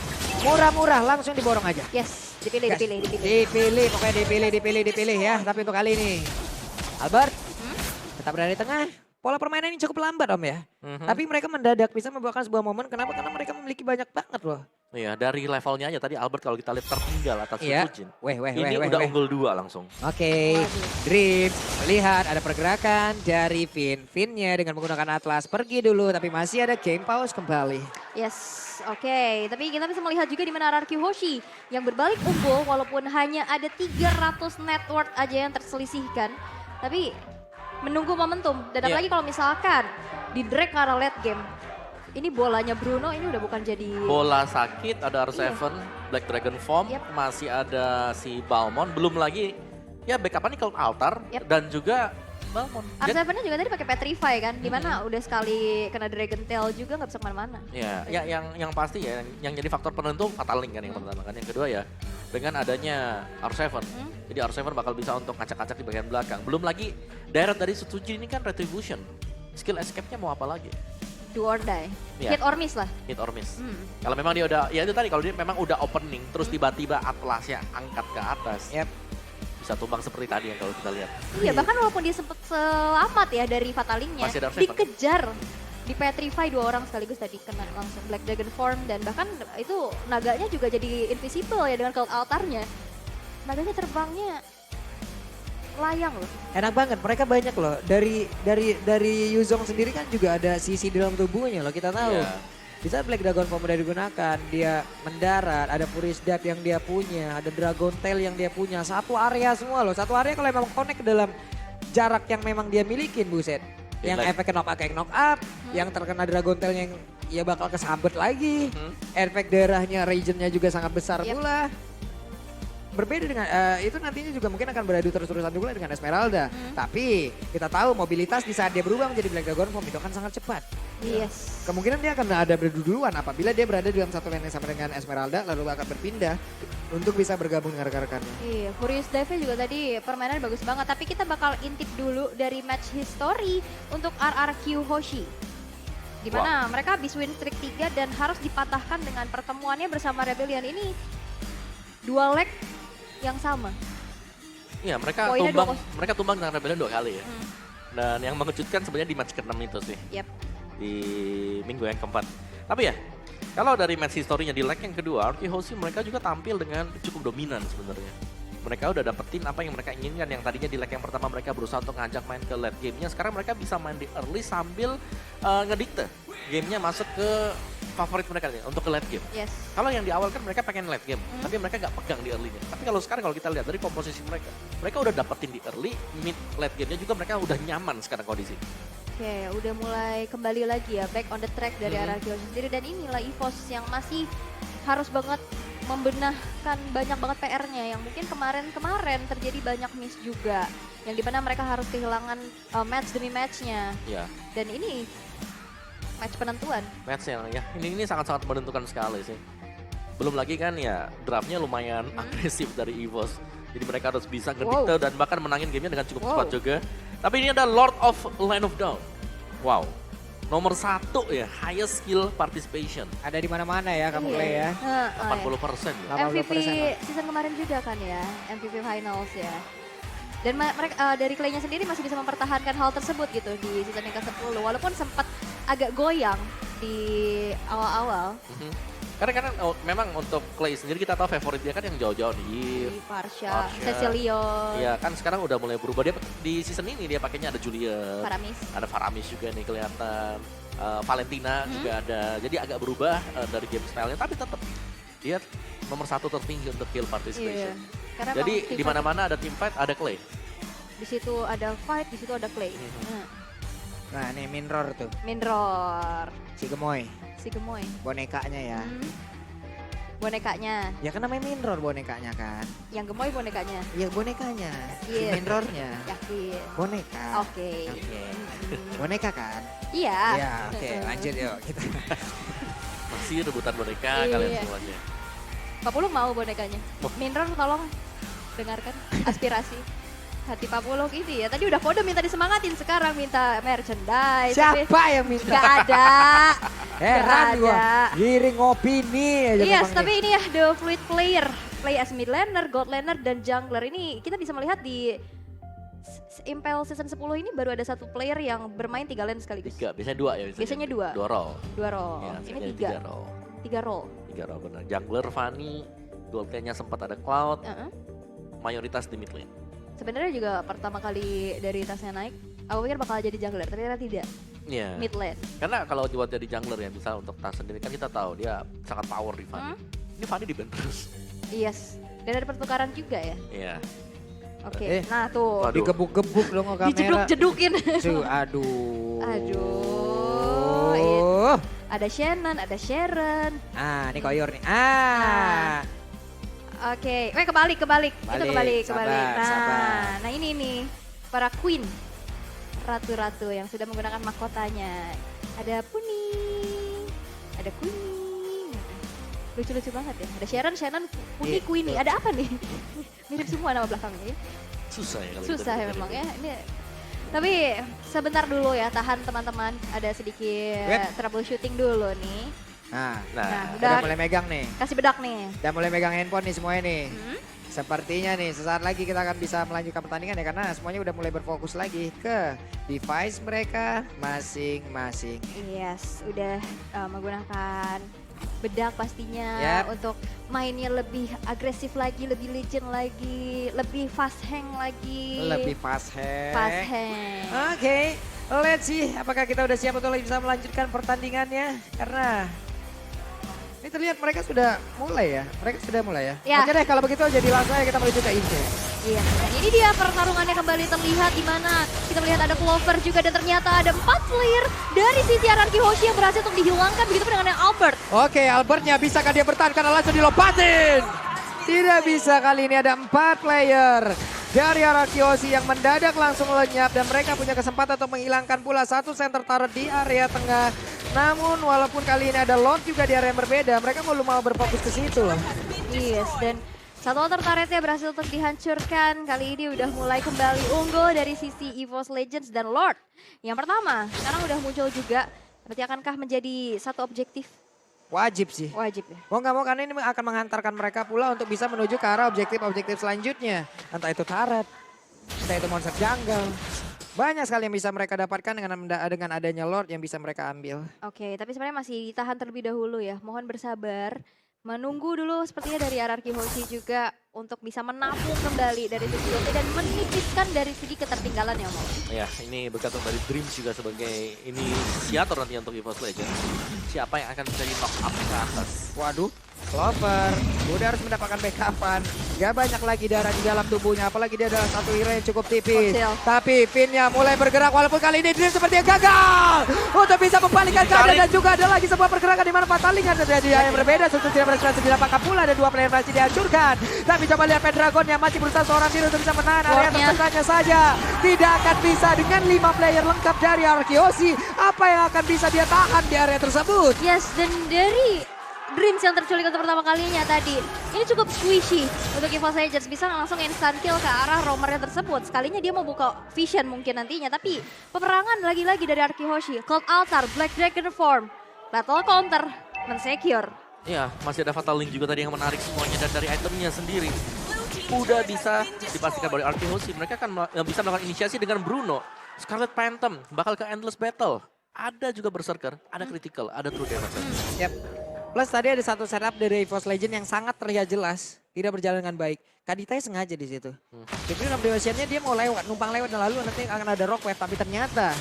Murah-murah langsung diborong aja. Yes, dipilih. Pokoknya dipilih ya. Tapi untuk kali ini, Albert tetap berada di tengah. Pola permainan ini cukup lambat Om ya. Tapi mereka mendadak bisa membawakan sebuah momen. Kenapa? Karena mereka memiliki banyak banget loh. Iya dari levelnya aja tadi Albert kalau kita lihat tertinggal atas Sutsujin. Ini udah unggul 2 langsung. Oke, Dreams melihat ada pergerakan dari Finn-nya dengan menggunakan Atlas. Pergi dulu tapi masih ada game pause kembali. Yes, oke. Tapi kita bisa melihat juga di mana Anarchy Hoshi yang berbalik unggul walaupun hanya ada 300 net worth aja yang terselisihkan. Tapi menunggu momentum dan apalagi kalau misalkan di drag ke arah late game. Ini bolanya Bruno ini udah bukan jadi... Bola sakit, ada R7, Black Dragon Form, masih ada si Balmon, belum lagi ya backup-nya Cloud Altar dan juga Balmon. R7-nya juga tadi pakai Petrify kan, dimana udah sekali kena Dragon Tail juga nggak bisa kemana-mana. Ya, yang pasti ya, yang jadi faktor penentu Fatal Link kan yang pertama kan. Yang kedua ya, dengan adanya R7, jadi R7 bakal bisa untuk ngacak-ngacak di bagian belakang. Belum lagi direct dari Sutsujin ini kan Retribution, skill escape-nya mau apa lagi? Do or die, hit or miss lah. Hit or miss. Kalau memang dia udah, ya itu tadi kalau dia memang udah opening, terus tiba-tiba Atlasnya angkat ke atas. Bisa tumbang seperti tadi yang kalau kita lihat. Iya, bahkan walaupun dia sempat selamat ya dari Fatalingnya, dikejar, di Petrify 2 orang sekaligus tadi kena langsung Black Dragon Form dan bahkan itu naganya juga jadi invisible ya dengan Cloud Altarnya. Naganya terbangnya layang loh. Enak banget, mereka banyak loh. Dari Yuzong sendiri kan juga ada sisi di dalam tubuhnya loh, kita tahu. Bisa Black Dragon Form udah digunakan, dia mendarat, ada Furious Dive yang dia punya, ada Dragon Tail yang dia punya. Satu area semua loh, satu area kalau memang connect ke dalam jarak yang memang dia milikin, buset. Yang efek knock up, yang terkena Dragon Tail yang ya bakal kesabet lagi. Efek darahnya, regionnya juga sangat besar pula. Berbeda dengan itu nantinya juga mungkin akan beradu terus-terusan juga dengan Esmeralda. Tapi kita tahu mobilitas di saat dia berubah menjadi Black Dragon Form itu akan sangat cepat. Yes. Kemungkinan dia akan ada beradu duluan apabila dia berada dalam satu lane yang sama dengan Esmeralda lalu akan berpindah untuk bisa bergabung dengan rekan-rekannya. Iya, Furious Dive juga tadi permainan bagus banget. Tapi kita bakal intip dulu dari match history untuk RRQ Hoshi. Di mana mereka habis win streak 3 dan harus dipatahkan dengan pertemuannya bersama Rebellion ini. Dua leg yang sama. Iya, mereka Poinnya tumbang dengan Rebellion 2 kali ya. Dan yang mengejutkan sebenarnya di match ke-6 itu sih. Yep. Di minggu yang keempat. Tapi ya, kalau dari match historinya di leg yang kedua, RRQ Hoshi mereka juga tampil dengan cukup dominan sebenarnya. Mereka udah dapetin apa yang mereka inginkan, yang tadinya di leg yang pertama mereka berusaha untuk ngajak main ke late game-nya, sekarang mereka bisa main di early sambil ngedikte game-nya masuk ke favorit mereka nih, untuk ke late game. Yes. Kalau yang di awal kan mereka pengen late game, tapi mereka nggak pegang di early-nya. Tapi kalau sekarang kalau kita lihat dari komposisi mereka udah dapetin di early, mid, late game-nya juga mereka udah nyaman sekarang kondisi. Oke, udah mulai kembali lagi ya, back on the track dari RRQ sendiri. Dan inilah EVOS yang masih harus banget membenahkan banyak banget PR-nya yang mungkin kemarin terjadi banyak miss juga. Yang dimana mereka harus kehilangan match demi match-nya. Ya. Dan ini match penentuan. Match yang ya ini sangat-sangat menentukan sekali sih. Belum lagi kan ya draftnya lumayan agresif dari EVOS. Jadi mereka harus bisa ngedikte dan bahkan menangin gamenya dengan cukup cepat juga. Tapi ini ada Lord of Line of Dawn. Wow. Nomor 1 ya, highest skill participation. Ada di mana-mana ya kamu Clay ya. 80% ya. 80% MVP lah. season kemarin juga kan ya, MVP Finals ya. Dan mereka dari Clay-nya sendiri masih bisa mempertahankan hal tersebut gitu di season yang ke-10. Walaupun sempat agak goyang di awal-awal. Karena memang untuk Clay sendiri kita tahu favorit dia kan yang jauh-jauh nih. Di Farsha, Cecilion, Iya kan sekarang udah mulai berubah. Dia di season ini dia pakainya ada Juliet. Faramis. Ada Faramis juga nih kelihatan. Valentina juga ada. Jadi agak berubah dari game style-nya. Tapi tetap dia nomor 1 tertinggi untuk kill participation. Karena Jadi emang di mana-mana ada team fight, ada Clay. di situ ada fight, di situ ada Clay. Nah ini Minroar tuh, Minroar, si Gemoy, si Gemoy. bonekanya ya. Bonekanya, Ya kan namanya Minroar bonekanya kan. yang Gemoy bonekanya. Iya bonekanya, si Iya. Minroarnya. Yakin. Boneka. Oke. Boneka kan? Iya. Iya oke lanjut yuk kita. Masih rebutan boneka Iya. kalian semuanya. Pak Pulung mau bonekanya. Minroar tolong dengarkan aspirasi hati Pak Pulung ini ya. Tadi udah kode minta disemangatin, sekarang minta merchandise. Siapa yang minta? Gak ada. Heran Gak gua, ada. giring opini aja Yes, memang tapi nih. ini ya the fluid player. Play as mid laner, god laner, dan jungler. Ini kita bisa melihat di Impel season 10 ini baru ada satu player yang bermain 3 lane sekaligus. 3, biasanya 2 ya. Biasanya 2. 2 roll. 2 role. Ya, Ini biasanya 3. 3 roll. 3 role. 3 roll benar. Jungler, Fanny, dual lane-nya sempat ada Cloud, Heeh. mayoritas di mid lane. Sebenarnya juga pertama kali dari tasnya naik, aku pikir bakal jadi jungler, tapi ternyata tidak. Iya. Mid lane. Karena kalau buat jadi jungler ya, misal untuk tas sendiri kan kita tahu dia sangat power di Fanny. Ini Fanny di ban terus. Yes. Dan ada pertukaran juga ya. Iya. Oke. Nah tuh. Waduh. Digebuk-gebuk dong ke kamera. Dijeduk-jedukin. Aduh. Aduh. Ada Shannon, ada Sharon. Ah, ini koyor nih. Oke, kebalik. Itu kebalik. Sabar, Nah, sabar. nah ini nih para queen, ratu-ratu yang sudah menggunakan mahkotanya. Ada Puni, ada Queenie. Lucu-lucu banget ya. Ada Sharon, Shannon, Puni, Iya, Queenie. Ada apa nih? Mirip semua nama belakangnya ya. Susah ya kalau Susah kita ya bikin memang ini. ya. Ini tapi sebentar dulu ya, tahan teman-teman. Ada sedikit Wait. troubleshooting dulu nih. Nah, Nah, udah mulai megang nih. Kasih bedak nih. Udah mulai megang handphone nih semuanya nih. Hmm? Sepertinya nih sesaat lagi kita akan bisa melanjutkan pertandingan ya karena semuanya udah mulai berfokus lagi ke device mereka masing-masing. Yes, udah menggunakan bedak pastinya Yap. untuk mainnya lebih agresif lagi, lebih legend lagi, lebih fast hang lagi. Lebih fast hack. fast hang. Oke, let's see apakah kita udah siap untuk bisa melanjutkan pertandingannya karena Ini terlihat mereka sudah mulai ya. Mereka sudah mulai ya. Ya. Oke deh kalau begitu jadi langsung aja kita menuju ke Ince. Iya, dan ini dia pertarungannya kembali terlihat di mana kita melihat ada Clover juga dan ternyata ada 4 player dari sisi Araki Hoshi yang berhasil untuk dihilangkan begitu pun dengan yang Albert. Oke, Albertnya bisakah dia bertahan karena langsung dilompatin? Tidak bisa, kali ini ada 4 player dari Araki Hoshi yang mendadak langsung lenyap dan mereka punya kesempatan untuk menghilangkan pula satu center turret di area tengah. Namun walaupun kali ini ada Lord juga di area yang berbeda, mereka mau berfokus ke situ loh. Yes, dan satu outer turretnya berhasil untuk dihancurkan. Kali ini udah mulai kembali unggul dari sisi EVOS Legends dan Lord. Yang pertama, sekarang udah muncul juga. Berarti akankah menjadi satu objektif? Wajib sih. Wajib ya. Mau nggak mau karena ini akan menghantarkan mereka pula untuk bisa menuju ke arah objektif-objektif selanjutnya. Entah itu turret, entah itu monster jungle. Banyak sekali yang bisa mereka dapatkan dengan adanya Lord yang bisa mereka ambil. Oke, tapi sebenarnya masih ditahan terlebih dahulu ya. Mohon bersabar. Menunggu dulu sepertinya dari Araki Hoshi juga untuk bisa menabung kembali dari segi ulti dan menipiskan dari segi ketertinggalan yang mau. Ya, ini bergantung dari Dreams juga sebagai inisiator nanti untuk EVOS Legends. Siapa yang akan bisa di-knock up ke atas? Waduh, Clover udah harus mendapatkan backupan. Gak banyak lagi darah di dalam tubuhnya, apalagi dia adalah satu hero yang cukup tipis. Kocil. Tapi pinnya mulai bergerak walaupun kali ini Dream sepertinya gagal untuk bisa membalikkan keadaan dan juga ada lagi sebuah pergerakan di mana Pataling ada di yang berbeda. Tentu tidak berhasil didapatkan pula, ada 2 player masih dihancurkan. Tapi coba lihat Pendragon yang masih berusaha seorang diri untuk bisa menahan area Lordnya. terdekatnya saja. Tidak akan bisa dengan 5 player lengkap dari Araki Hoshi. Apa yang akan bisa dia tahan di area tersebut? Yes, dan dari Dreams yang terculik untuk pertama kalinya tadi. Ini cukup squishy untuk EVOS Legends. Bisa langsung instant kill ke arah roamernya tersebut. Sekalinya dia mau buka vision mungkin nantinya. Tapi peperangan lagi-lagi dari Araki Hoshi. Cold Altar, Black Dragon Form. Battle counter, mensecure. Ya, masih ada Fatal Link juga tadi yang menarik semuanya dan dari itemnya sendiri. Udah bisa dipastikan dari Araki Hoshi. Mereka akan bisa melakukan inisiasi dengan Bruno. Scarlet Phantom bakal ke Endless Battle. Ada juga Berserker, ada Critical, ada True Damage. Yap. Plus tadi ada satu setup dari EVOS Legend yang sangat terlihat jelas. Tidak berjalan dengan baik. Kadita sengaja di situ. Jadi Observation-nya dia mau lewat, numpang lewat dan lalu nanti akan ada rock wave. Tapi ternyata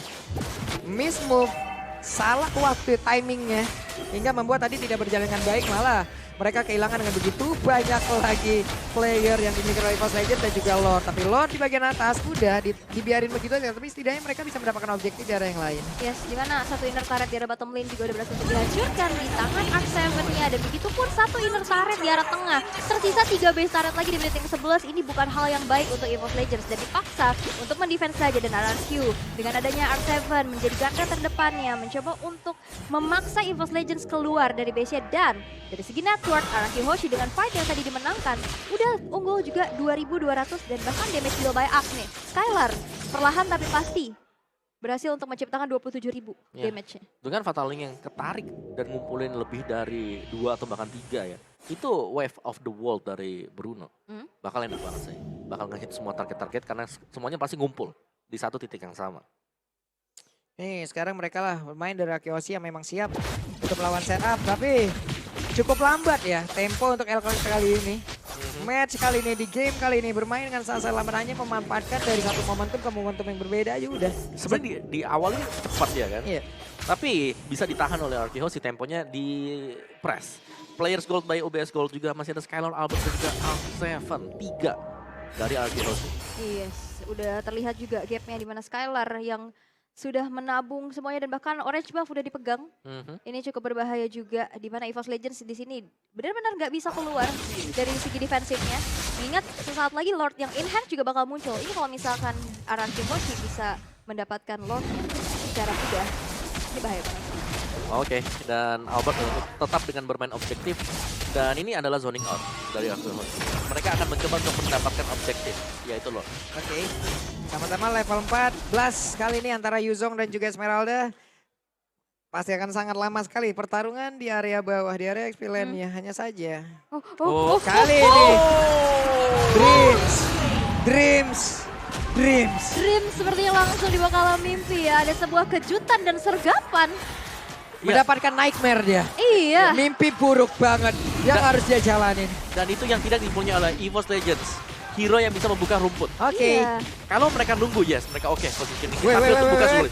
miss move, salah waktu timingnya. Hingga membuat tadi tidak berjalan dengan baik, malah mereka kehilangan dengan begitu banyak lagi player yang dimiliki oleh EVOS Legends dan juga Lord. Tapi Lord di bagian atas udah dibiarin begitu aja, tapi setidaknya mereka bisa mendapatkan objektif di area yang lain. Yes, dimana satu inner turret di arah bottom lane juga udah berhasil untuk dihancurkan di tangan Arc 7-nya. Dan begitu pun satu inner turret di arah tengah. Tersisa 3 base turret lagi di menit yang 11. Ini bukan hal yang baik untuk EVOS Legends. Dan dipaksa untuk mendefense saja dan RRQ. Dengan adanya Arc 7 menjadi garda terdepannya. Mencoba untuk memaksa EVOS Legends keluar dari base-nya. Dan dari segi network, Araki Hoshi dengan fight yang tadi dimenangkan. Udah unggul juga 2200 dan bahkan damage deal by Arc nih. Skylar perlahan tapi pasti berhasil untuk menciptakan 27.000 Ya. damage-nya. Dengan Fatal Link yang ketarik dan ngumpulin lebih dari 2 atau bahkan 3 ya. Itu wave of the world dari Bruno. Bakal enak banget sih. Bakal nge-hit semua target-target karena semuanya pasti ngumpul di satu titik yang sama. Nih sekarang mereka lah bermain dari Araki Hoshi yang memang siap untuk melawan setup. Tapi cukup lambat ya tempo untuk Elcon kali ini. Match kali ini, di game kali ini bermain dengan sangat lambat, hanya memanfaatkan dari satu momentum ke momentum yang berbeda aja udah. Sebenarnya di awal ini cepat ya kan. Iya. Tapi bisa ditahan oleh Araki Hoshi, temponya di press. Players Gold by OBS Gold juga masih ada Skylar, Albert dan juga Arc 7. 3 dari Araki Hoshi. Yes, udah terlihat juga gapnya di mana Skylar yang sudah menabung semuanya dan bahkan orange buff udah dipegang. Ini cukup berbahaya juga di mana EVOS Legends di sini benar-benar nggak bisa keluar dari segi defensifnya. Ingat sesaat lagi Lord yang in hand juga bakal muncul. Ini kalau misalkan Araki Hoshi bisa mendapatkan Lord secara mudah, ini bahaya banget. Oke, dan Albert tetap dengan bermain objektif. Dan ini adalah zoning out dari Araki Hoshi. Mereka akan mencoba untuk mendapatkan objektif, yaitu Lord. Oke. Sama-sama level 14 kali ini antara Yuzong dan juga Esmeralda. Pasti akan sangat lama sekali pertarungan di area bawah, di area XP lane-nya. Hanya saja. Kali ini Dreams. Dream sepertinya langsung dibawa ke alam mimpi ya. Ada sebuah kejutan dan sergapan. Mendapatkan nightmare dia. Iya. Mimpi buruk banget yang harus dia jalanin. Dan itu yang tidak dipunyai oleh EVOS Legends. Hero yang bisa membuka rumput. Oke. Iya. Kalau mereka nunggu, yes, mereka oke positioning. Wait. Tapi untuk buka sulit.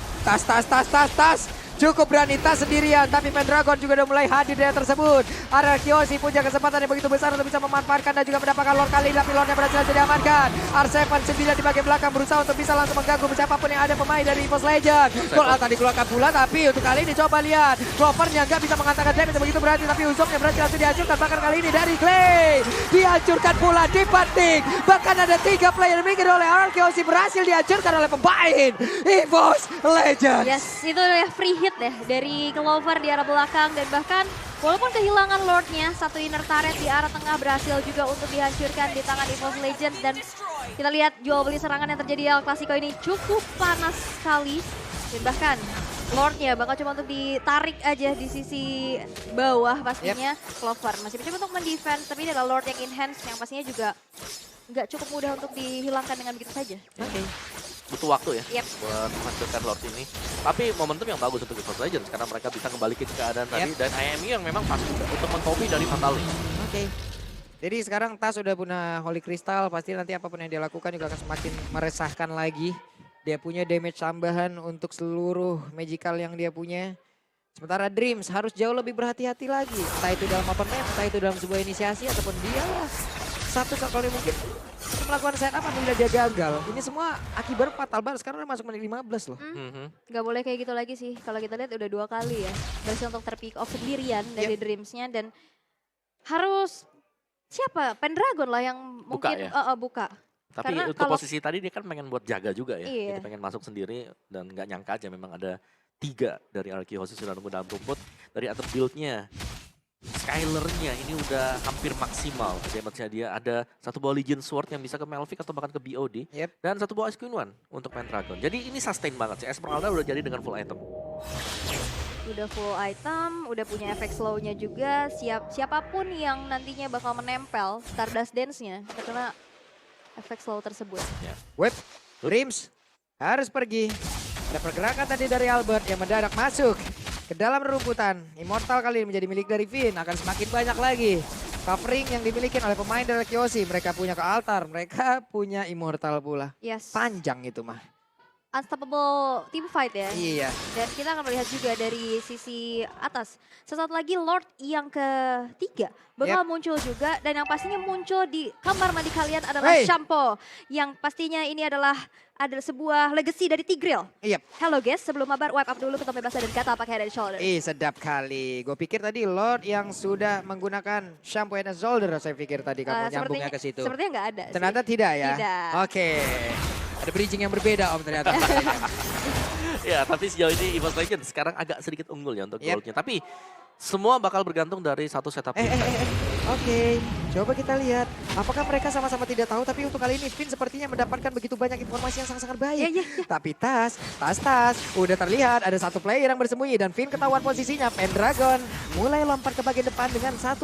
Tas. Cukup berani tas sendirian, tapi Pendragon juga udah mulai hadir di area tersebut. Arkeosi punya kesempatan yang begitu besar untuk bisa memanfaatkan dan juga mendapatkan Lord kali ini, tapi Lordnya berhasil diamankan. R7 9 di bagian belakang berusaha untuk bisa langsung mengganggu siapapun yang ada pemain dari EVOS Legend. Gol tadi dikeluarkan pula, tapi untuk kali ini coba lihat. Clovernya nggak bisa mengatakan damage yang begitu berarti, tapi Uzoknya berhasil langsung dihancurkan. Bahkan kali ini dari Clay dihancurkan pula, dibanting. Bahkan ada 3 player dimiliki oleh Arkeosi berhasil dihancurkan oleh pemain EVOS Legend. Yes, itu ya free hit deh dari Clover di arah belakang dan bahkan walaupun kehilangan Lordnya, satu inner turret di arah tengah berhasil juga untuk dihancurkan di tangan EVOS Legends dan kita lihat jual beli serangan yang terjadi di El Clasico ini cukup panas sekali dan bahkan Lordnya bakal cuma untuk ditarik aja di sisi bawah pastinya. Clover masih mencoba untuk mendefense tapi ini adalah Lord yang enhance yang pastinya juga nggak cukup mudah untuk dihilangkan dengan begitu saja. Oke. Butuh waktu ya buat menghancurkan Lord ini. Tapi momentum yang bagus untuk EVOS Legends karena mereka bisa kembali ke keadaan tadi dan IME yang memang pas untuk mengcopy dari Fatali. Oke. Jadi sekarang Tas udah punya Holy Crystal, pasti nanti apapun yang dia lakukan juga akan semakin meresahkan lagi. Dia punya damage tambahan untuk seluruh magical yang dia punya. Sementara Dreams harus jauh lebih berhati-hati lagi. Entah itu dalam open map, entah itu dalam sebuah inisiasi ataupun dia lah. Satu kali mungkin untuk melakukan setup apabila dia gagal. Ini semua akibat fatal banget. Sekarang udah masuk menit 15 loh. Gak boleh kayak gitu lagi sih. Kalau kita lihat udah 2 kali ya. Berhasil untuk terpick off sendirian dari Dreamsnya dan harus siapa? Pendragon lah yang Buka mungkin ya? buka. Tapi Karena untuk posisi tadi dia kan pengen buat jaga juga ya. Iya. Dia pengen masuk sendiri dan nggak nyangka aja memang ada 3 dari Arkeosi sudah nunggu dalam rumput. Dari atas build-nya, Skyler-nya ini udah hampir maksimal. Damage-nya dia ada 1 buah Legion Sword yang bisa ke Melvick atau bahkan ke BOD. Dan 1 buah Ice Queen One untuk Pendragon. Jadi ini sustain banget sih. Esmeralda udah jadi dengan full item. Udah full item, udah punya efek slow-nya juga. Siapapun yang nantinya bakal menempel Stardust Dance-nya karena efek slow tersebut. Web, Dreams harus pergi. Ada pergerakan tadi dari Albert yang mendadak masuk ke dalam rumputan. Immortal kali ini menjadi milik dari Finn. Akan semakin banyak lagi covering yang dimiliki oleh pemain dari Arkeosi. Mereka punya ke altar, mereka punya Immortal pula. Yes. Panjang itu mah. Unstoppable team fight ya. Iya. Dan kita akan melihat juga dari sisi atas. Sesaat lagi Lord yang ketiga bakal muncul juga. Dan yang pastinya muncul di kamar mandi kalian adalah Shampoo. Yang pastinya ini adalah sebuah legacy dari Tigreal. Hello guys, sebelum mabar wipe up dulu ketombe basah dan kata pakai head and shoulder. Sedap kali. Gue pikir tadi Lord yang sudah menggunakan Shampoo head and shoulder. Saya pikir tadi kamu nyambungnya ke situ. Sepertinya nggak ada sih. Ternyata tidak ya? Tidak. Oke. Ada bridging yang berbeda Om ternyata. Ya, tapi sejauh ini EVOS Legends sekarang agak sedikit unggul ya untuk goldnya. Tapi semua bakal bergantung dari satu setup. Oke, coba kita lihat. Apakah mereka sama-sama tidak tahu, tapi untuk kali ini Finn sepertinya mendapatkan begitu banyak informasi yang sangat-sangat baik. Tapi Tas, udah terlihat ada 1 player yang bersembunyi dan Finn ketahuan posisinya. Pendragon mulai lompat ke bagian depan dengan 1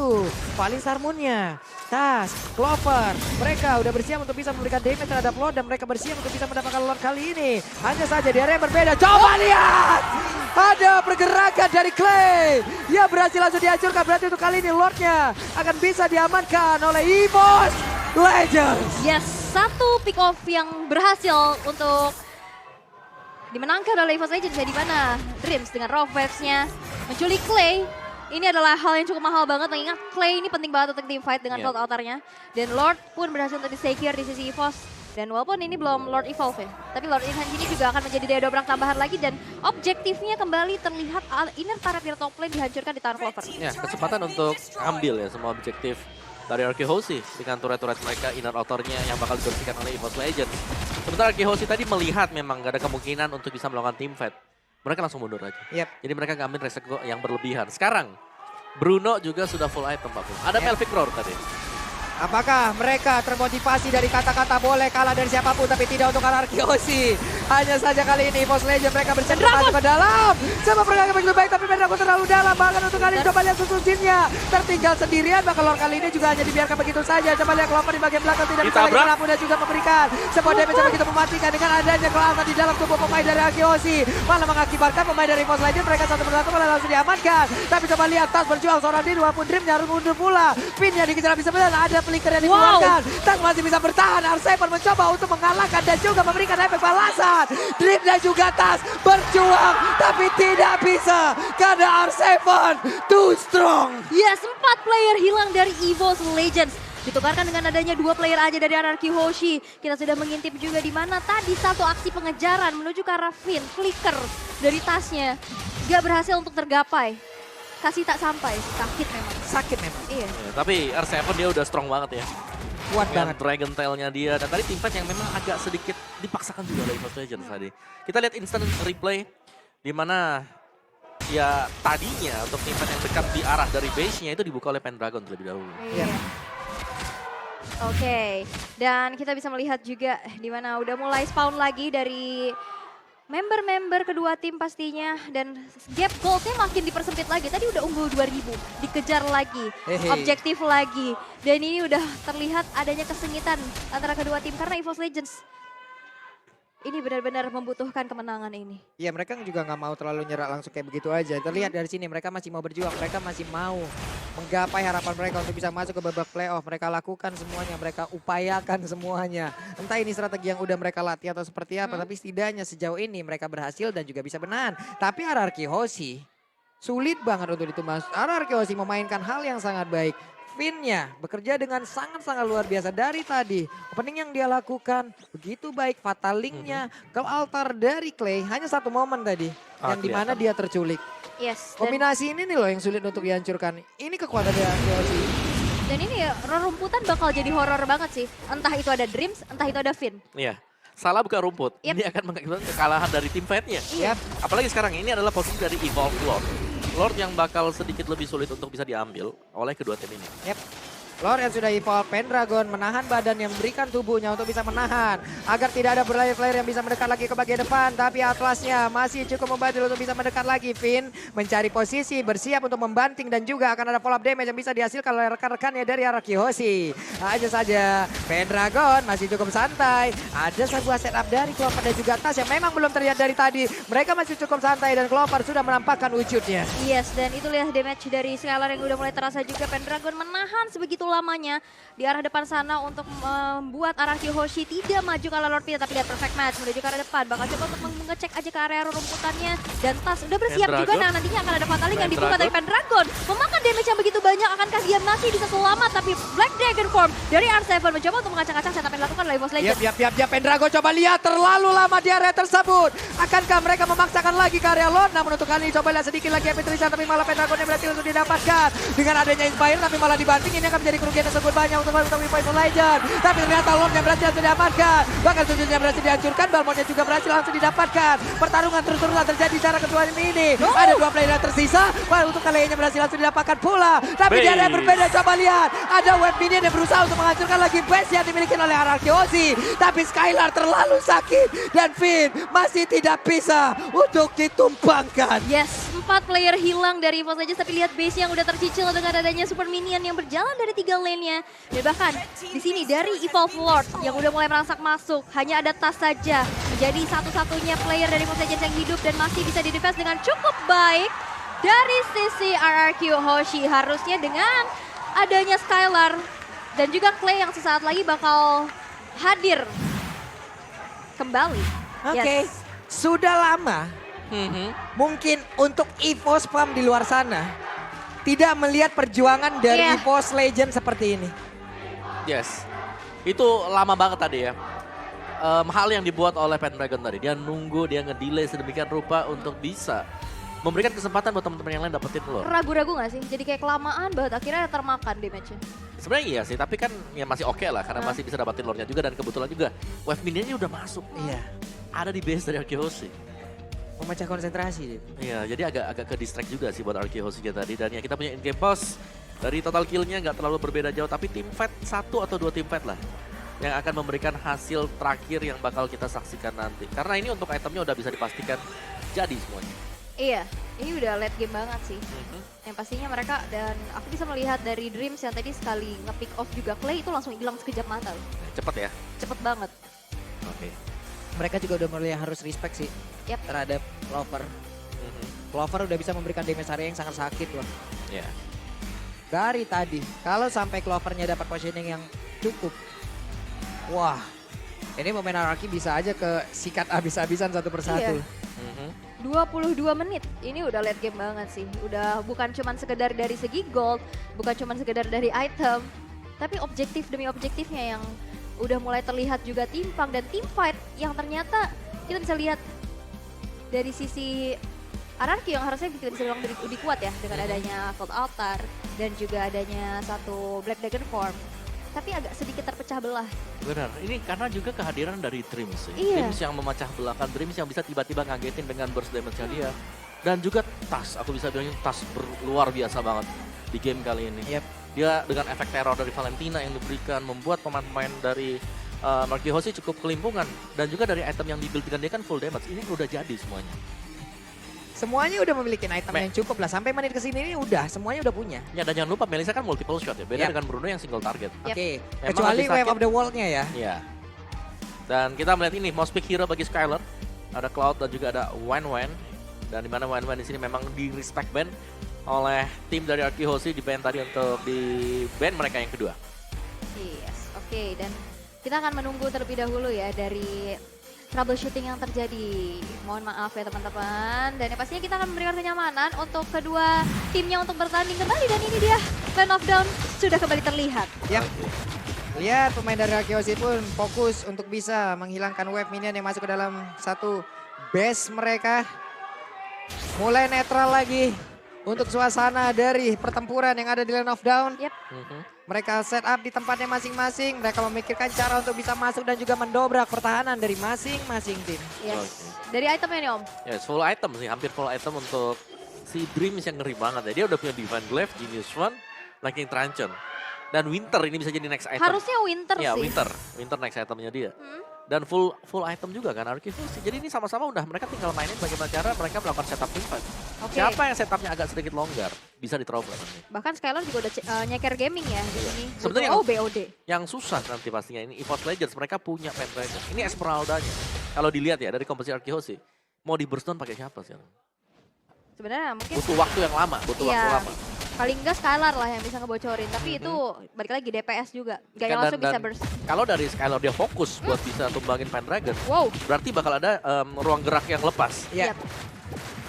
Falling Star Moon-nya. Tas, Clover, mereka udah bersiap untuk bisa memberikan damage terhadap Lord dan mereka bersiap untuk bisa mendapatkan Lord kali ini. Hanya saja di area yang berbeda. Coba lihat! Ada pergerakan dari Clay. Ya berhasil langsung dihancurkan. Berarti untuk kali ini Lordnya akan bisa diamankan oleh EVOS Legends. Yes, 1 pick off yang berhasil untuk dimenangkan oleh EVOS Legends. Di mana Dreams dengan Raw Vibes-nya menculik Clay. Ini adalah hal yang cukup mahal banget, mengingat Clay ini penting banget untuk team fight dengan Cold Altar-nya. Dan Lord pun berhasil untuk di-secure di sisi EVOS. Dan walaupun ini belum Lord Evolve ya, tapi Lord Enhance ini juga akan menjadi daya dobrak tambahan lagi dan objektifnya kembali terlihat inner turret di top lane dihancurkan di tangan Clover. Ya, kesempatan untuk ambil ya semua objektif dari Arkeosi dengan turret-turret mereka, inner outer-nya yang bakal dibersihkan oleh EVOS Legends. Sementara Arkeosi tadi melihat memang gak ada kemungkinan untuk bisa melakukan team fight. Mereka langsung mundur aja. Jadi mereka ngambil resiko yang berlebihan. Sekarang, Bruno juga sudah full item Pak. Ada Melvick Roar tadi. Apakah mereka termotivasi dari kata-kata boleh kalah dari siapapun tapi tidak untuk Arkeosi. Hanya saja kali ini EVOS Legends mereka bersiap masuk ke dalam. Coba pergerakan begitu baik tapi Pendragon terlalu dalam. Bahkan untuk kali ini coba lihat susun jinnya. Tertinggal sendirian bahkan Lord kali ini juga hanya dibiarkan begitu saja. Coba lihat Clover di bagian belakang tidak bisa lagi melampu dan juga memberikan sebuah damage yang begitu mematikan dengan adanya Clover di dalam tubuh pemain dari Arkeosi. Malah mengakibatkan pemain dari EVOS Legends mereka 1-1 malah langsung diamankan. Tapi coba lihat Tas berjuang seorang diri walaupun Dream harus mundur pula. Finn yang dikejar bisa benar ada flicker yang dikeluarkan. Tas masih bisa bertahan. R7 mencoba untuk mengalahkan dan juga memberikan efek balasan. Drip dan juga Tas berjuang tapi tidak bisa karena R7 too strong. Yes, 4 player hilang dari EVOS Legends. Ditukarkan dengan adanya 2 player aja dari Anarchy Hoshi. Kita sudah mengintip juga di mana tadi satu aksi pengejaran menuju ke arah Finn. Flicker dari tasnya. Gak berhasil untuk tergapai. Kasih tak sampai, sakit memang. Sakit memang. Iya. Ya, tapi R7 dia udah strong banget ya. Kuat Dengan banget. Dragon Tail-nya dia. Dan tadi teamfight yang memang agak sedikit dipaksakan juga oleh EVOS Legends tadi. Kita lihat instant replay di mana ya tadinya untuk teamfight yang dekat di arah dari base-nya itu dibuka oleh Pendragon terlebih dahulu. Iya. Oke, dan kita bisa melihat juga di mana udah mulai spawn lagi dari member-member kedua tim pastinya. Dan gap goldnya makin dipersempit lagi. Tadi udah unggul 2000, dikejar lagi, Hehe. objektif lagi. Dan ini udah terlihat adanya kesengitan antara kedua tim karena EVOS Legends ini benar-benar membutuhkan kemenangan ini. Ya mereka juga nggak mau terlalu nyerah langsung kayak begitu aja. Terlihat dari sini mereka masih mau berjuang, mereka masih mau menggapai harapan mereka untuk bisa masuk ke babak playoff. Mereka lakukan semuanya, mereka upayakan semuanya. Entah ini strategi yang udah mereka latih atau seperti apa, tapi setidaknya sejauh ini mereka berhasil dan juga bisa menahan. Tapi Anarchy Hoshi sulit banget untuk itu mas. Anarchy Hoshi memainkan hal yang sangat baik. Finn-nya bekerja dengan sangat-sangat luar biasa dari tadi. Opening yang dia lakukan begitu baik. Fatal Link-nya ke altar dari Clay. Hanya satu momen tadi. Yang dimana dia terculik. Yes. Kombinasi ini nih loh yang sulit untuk dihancurkan. Ini kekuatan dari Hoshi. Dan ini rerumputan bakal jadi horor banget sih. Entah itu ada Dreams, entah itu ada Finn. Iya. Salah buka rumput. Yep. Ini akan mengakibatkan kekalahan dari tim fight-nya. Iya. Apalagi sekarang ini adalah posisi dari Evolve Lord. Lord yang bakal sedikit lebih sulit untuk bisa diambil oleh kedua tim ini. Yep. Lord yang sudah evolve, Pendragon menahan badan yang memberikan tubuhnya untuk bisa menahan. Agar tidak ada player-player yang bisa mendekat lagi ke bagian depan. Tapi Atlasnya masih cukup membantu untuk bisa mendekat lagi. Finn mencari posisi, bersiap untuk membanting. Dan juga akan ada follow-up damage yang bisa dihasilkan oleh rekan-rekannya dari Anarchy Hoshi. Aja saja, Pendragon masih cukup santai. Ada sebuah setup dari Clover dan juga Tas yang memang belum terlihat dari tadi. Mereka masih cukup santai dan Clover sudah menampakkan wujudnya. Yes, dan itu lihat damage dari Skylar yang udah mulai terasa juga. Pendragon menahan sebegitu lamanya di arah depan sana untuk membuat Anarchy Hoshi tidak maju ke arah Lord Peter, tapi lihat perfect match menuju ke arah depan. Bakal coba untuk mengecek aja ke area rumputannya. Dan Tas udah bersiap juga, nah nantinya akan ada Fataling yang dibuka dari Pendragon. Memakan damage yang begitu banyak, akankah dia masih bisa selamat? Tapi Black Dragon Form dari R7 mencoba untuk mengacak-acak setup yang dilakukan oleh EVOS Legends. Yap, Pendragon coba lihat terlalu lama di area tersebut. Akankah mereka memaksakan lagi ke area Lord? Namun untuk kali ini coba lihat sedikit lagi Epic Trisan, tapi malah Pendragon yang berhasil untuk didapatkan. Dengan adanya Inspire tapi malah dibanting, ini akan menjadi kerugian tersebut banyak untuk EVOS Legends. Tapi ternyata Lord yang berhasil didapatkan. Bahkan tujuannya berhasil dihancurkan, Balmondnya juga berhasil langsung didapatkan. Pertarungan terus-terusan terjadi di cara kedua ini. Ada 2 player yang tersisa, untuk kali ini berhasil langsung didapatkan pula. Tapi di area yang berbeda, coba lihat. Ada web minion yang berusaha untuk menghancurkan lagi base yang dimiliki oleh Anarchy Hoshi. Tapi Skylar terlalu sakit dan Finn masih tidak bisa untuk ditumpangkan. Yes, 4 player hilang dari EVOS Legends, tapi lihat base yang udah tercicil dengan adanya super minion yang berjalan dari 3 lane-nya. Dan bahkan di sini dari Evolve Lord yang udah mulai merangsak masuk, hanya ada Tas saja menjadi satu-satunya player dari EVOS Legends yang hidup dan masih bisa di-defense dengan cukup baik dari sisi Anarchy Hoshi. Harusnya dengan adanya Skylar dan juga Clay yang sesaat lagi bakal hadir kembali. Oke, Yes. sudah lama mungkin untuk EVOS Farm di luar sana tidak melihat perjuangan dari Iya. EVOS Legends seperti ini. Yes. Itu lama banget tadi ya. Hal yang dibuat oleh Pendragon tadi. Dia nunggu, dia ngedelay sedemikian rupa untuk bisa memberikan kesempatan buat teman-teman yang lain dapetin Lord. Ragu-ragu gak sih? Jadi kayak kelamaan banget, akhirnya termakan damage-nya. Sebenarnya iya sih, tapi kan ya masih oke lah karena masih bisa dapetin Lordnya juga dan kebetulan juga wave minionnya udah masuk. Iya, Ada di base dari Anarchy Hoshi. memecah konsentrasi. Iya, jadi agak ke distract juga sih buat Anarchy Hoshi-nya tadi. Dan ya kita punya in-game boss. Dari total kill-nya nggak terlalu berbeda jauh, tapi tim fight 1 atau 2 tim fight lah yang akan memberikan hasil terakhir yang bakal kita saksikan nanti. Karena ini untuk itemnya udah bisa dipastikan jadi semuanya. Iya, ini udah late game banget sih. Yang pastinya mereka, dan aku bisa melihat dari Dreams yang tadi sekali nge-pick off juga Clay itu langsung hilang sekejap mata loh. Cepet ya? Cepet banget. Oke. Mereka juga udah mulai harus respect sih Yap. terhadap Clover. Clover udah bisa memberikan damage area yang sangat sakit loh. Ya. dari tadi. Kalau sampai Clovernya dapat positioning yang cukup. Wah, ini pemain Araki bisa aja ke sikat habis-habisan satu persatu. Iya. 22 menit, ini udah late game banget sih. Udah bukan cuman sekedar dari segi gold, bukan cuman sekedar dari item, tapi objektif demi objektifnya yang udah mulai terlihat juga timpang dan team fight yang ternyata kita bisa lihat dari sisi Araki yang harusnya kita bisa bilang lebih kuat ya dengan adanya Cold Altar dan juga adanya satu Black Dragon Form. Tapi agak sedikit terpecah belah. Benar, ini karena juga kehadiran dari Dreams. Iya. Dreams yang memecah belahkan, Dreams yang bisa tiba-tiba ngagetin dengan burst damage-nya dia. Dan juga Tas, aku bisa bilangin Tas luar biasa banget di game kali ini. Yep. Dia dengan efek teror dari Valentina yang diberikan membuat pemain-pemain dari Marky Hoshi cukup kelimpungan. Dan juga dari item yang dibuild dengan dia kan full damage, ini udah jadi semuanya. Semuanya udah memiliki item yang cukup lah. Sampai menit kesini ini udah, semuanya udah punya. Ya dan jangan lupa Melissa kan multiple shot ya, beda Yep. dengan Bruno yang single target. Oke, Memang kecuali lebih Wave sakit. of the World-nya ya. Iya. Dan kita melihat ini most pick hero bagi Skylar. Ada Cloud dan juga ada Wan. Dan dimana Wan di sini memang di respect ban oleh tim dari Arky Hoshi di ban tadi untuk di ban mereka yang kedua. Yes, oke. Dan kita akan menunggu terlebih dahulu ya dari troubleshooting yang terjadi. Mohon maaf ya teman-teman. Dan yang pastinya kita akan memberikan kenyamanan untuk kedua timnya untuk bertanding kembali. Dan ini dia, Land of Dawn sudah kembali terlihat. Yap. Lihat pemain dari Arky Hoshi pun fokus untuk bisa menghilangkan wave minion yang masuk ke dalam satu base mereka. Mulai netral lagi untuk suasana dari pertempuran yang ada di Land of Dawn. Yap. Mereka set up di tempatnya masing-masing. Mereka memikirkan cara untuk bisa masuk dan juga mendobrak pertahanan dari masing-masing tim. Yes. Dari itemnya nih Om. Ya, full item sih, hampir full item untuk si Dreams yang ngeri banget ya. Dia udah punya Divine Glaive, Genius One, Lightning Truncheon. Dan Winter ini bisa jadi next item. Harusnya Winter Ya, sih. Winter next itemnya dia. Dan full item juga kan Arky Hoshi. Jadi ini sama-sama udah mereka tinggal mainin bagaimana cara mereka melakukan setup teamfight. Oke. Siapa yang setupnya agak sedikit longgar bisa diterobos nanti. Bahkan Skylar juga udah nyeker gaming ya di sini. Sebenarnya Oh, BOD. Yang susah nanti pastinya ini EVOS Legends mereka punya Pendragon. Ini Esmeralda-nya. Kalau dilihat ya dari komposisi Arky Hoshi, mau di burst down pakai siapa sih? Sebenarnya mungkin Butuh waktu yang lama, butuh waktu iya, lama. paling enggak Skylar lah yang bisa ngebocorin. Tapi itu balik lagi DPS juga. Gak yang Dan- langsung bisa dan burst. Kalau dari Skylar dia fokus buat bisa tumbangin Pendragon, Wow. berarti bakal ada ruang gerak yang lepas. Ya, Yap.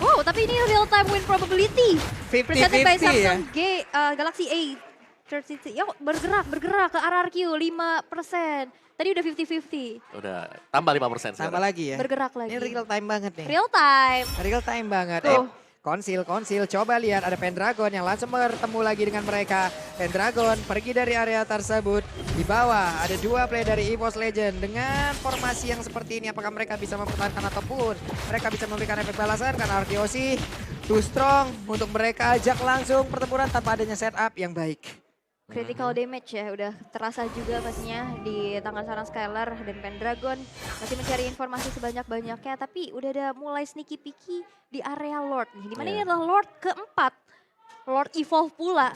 Wow, tapi ini real time win probability. Presented by 50-50 ya. Samsung Galaxy A32. Ya bergerak ke arah RQ 5%. Tadi udah 50-50. Udah tambah 5% Tambah sekarang. lagi ya. Bergerak lagi. Ini real time banget nih. Real time. Real time banget. Tuh. Konsil. Coba lihat ada Pendragon yang langsung bertemu lagi dengan mereka. Pendragon pergi dari area tersebut. Di bawah ada dua play dari EVOS Legend. Dengan formasi yang seperti ini apakah mereka bisa mempertahankan ataupun mereka bisa memberikan efek balasan karena Arky Hoshi too strong untuk mereka ajak langsung pertempuran tanpa adanya setup yang baik. Critical damage ya udah terasa juga pastinya di tangan seorang Skylar dan Pendragon masih mencari informasi sebanyak-banyaknya tapi udah ada mulai sneaky peeky di area Lord nih. Dimana ini adalah Lord keempat. Lord Evolve pula.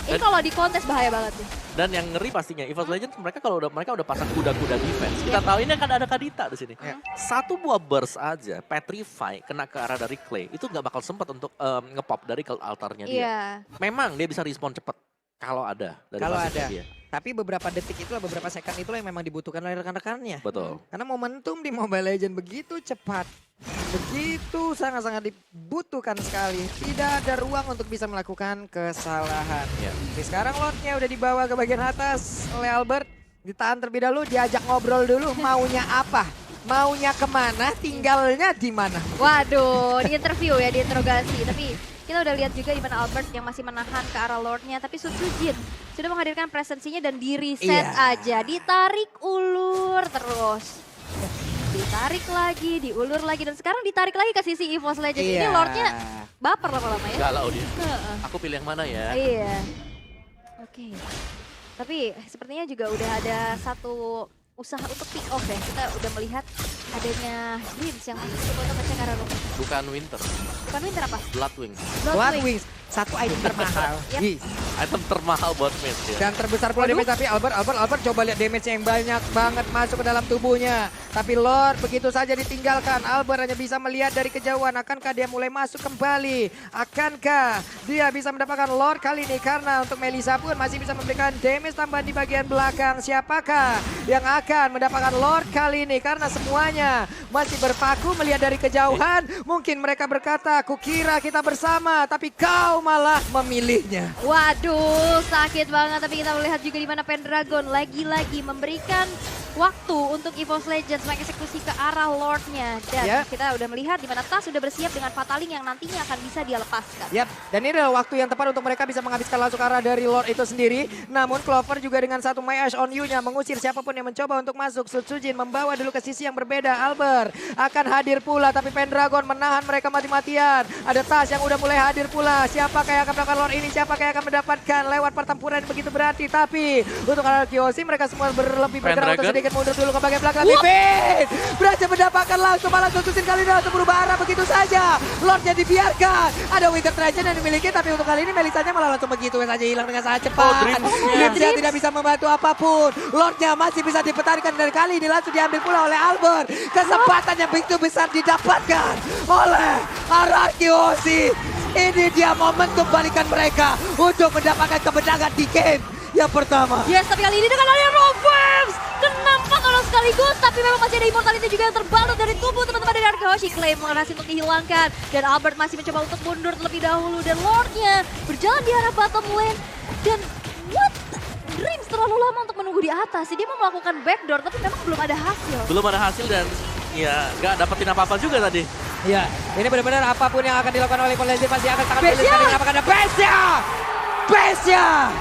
Ini kalau di kontes bahaya banget nih. Dan yang ngeri pastinya EVOS Legends mereka udah pasang kuda-kuda defense. Kita tahu ini akan ada Kadita di sini. Ya. Satu buah burst aja, Petrify kena ke arah dari Clay itu nggak bakal sempat untuk ngepop dari altarnya dia. Iya. Memang dia bisa respon cepat kalau ada dari Kalau pasifnya ada. dia. Tapi beberapa detik itulah, beberapa second itulah yang memang dibutuhkan oleh rekan-rekannya. Betul. Karena momentum di Mobile Legends begitu cepat. Begitu sangat-sangat dibutuhkan sekali. Tidak ada ruang untuk bisa melakukan kesalahan. Ya. Oke, sekarang Lordnya udah dibawa ke bagian atas oleh Albert. Ditahan terlebih dahulu, diajak ngobrol dulu maunya apa. Maunya kemana, tinggalnya di mana. Waduh, di interview ya, diinterogasi. Tapi kita udah lihat juga di mana Albert yang masih menahan ke arah Lordnya. Tapi Sun Sujin sudah menghadirkan presensinya dan di reset Iya. aja. Ditarik ulur terus. Ditarik lagi, diulur lagi. Dan sekarang ditarik lagi ke sisi EVOS Legends. Ini Lordnya baper lama-lama ya. Galau dia. Heeh. Aku pilih yang mana ya? Iya. Oke. Tapi sepertinya juga udah ada satu usaha untuk pick off ya. Kita udah melihat adanya Dreams yang mencoba untuk ngecek arah rumah. Bukan Winter, Bukan Winter apa? Bloodwing. Bloodwings, satu item termahal. Yap. Ih, Item termahal buat Mid ya. Dan terbesar pula damage, tapi Albert coba lihat damage yang banyak banget masuk ke dalam tubuhnya. Tapi Lord begitu saja ditinggalkan. Albert hanya bisa melihat dari kejauhan. Akankah dia mulai masuk kembali? Akankah dia bisa mendapatkan Lord kali ini? Karena untuk Melissa pun masih bisa memberikan damage tambahan di bagian belakang. Siapakah yang akan mendapatkan Lord kali ini? Karena semuanya masih berpaku melihat dari kejauhan. Mungkin mereka berkata, kukira kita bersama, tapi kau malah memilihnya. Waduh, sakit banget. Tapi kita melihat juga di mana Pendragon lagi-lagi memberikan waktu untuk EVOS Legends mengeksekusi ke arah Lordnya. Dan kita udah melihat di mana Tas sudah bersiap dengan Fataling yang nantinya akan bisa dia lepaskan. Yap, dan ini adalah waktu yang tepat untuk mereka bisa menghabiskan langsung ke arah dari Lord itu sendiri. Namun Clover juga dengan satu My Ash on You-nya mengusir siapapun yang mencoba untuk masuk. Sutsujin membawa dulu ke sisi yang berbeda. Albert akan hadir pula, tapi Pendragon menahan mereka mati-matian. Ada Tas yang udah mulai hadir pula. Siapakah yang akan mendapatkan Lord ini? Siapakah yang akan mendapatkan lewat pertempuran yang begitu berarti. Tapi untuk arah Kyoshi mereka semua berlebih bergerak untuk sedikit mundur dulu ke bagian belakang. Pipin berhasil mendapatkan langsung, malah Sutsujin kali ini langsung berubah arah begitu saja. Lordnya dibiarkan. Ada Wicked Treasure yang dimiliki, tapi untuk kali ini Melissanya malah langsung begitu saja hilang dengan sangat cepat. Dreamsnya tidak bisa membantu apapun. Lordnya masih bisa dipertahankan dari kali ini langsung diambil pula oleh Albert. Kesempatan yang begitu besar didapatkan oleh Kyoshi. Ini dia momentum balikan mereka untuk mendapatkan kemenangan di game yang pertama. Yes, tapi kali ini dengan aliran Rovems. Kena 4 orang sekaligus, tapi memang masih ada immortality juga yang terbalut dari tubuh teman-teman dari Arkehoshi. Claim berhasil untuk dihilangkan. Dan Albert masih mencoba untuk mundur terlebih dahulu. Dan Lordnya berjalan di arah bottom lane. Dan what? Dreams terlalu lama untuk menunggu di atas. Dia mau melakukan backdoor, tapi memang belum ada hasil. Belum ada hasil dan ya gak dapetin apa-apa juga tadi. Ya, ini benar-benar apapun yang akan dilakukan oleh Legends pasti akan sangat sulit sekali. Apakah ada Bestia?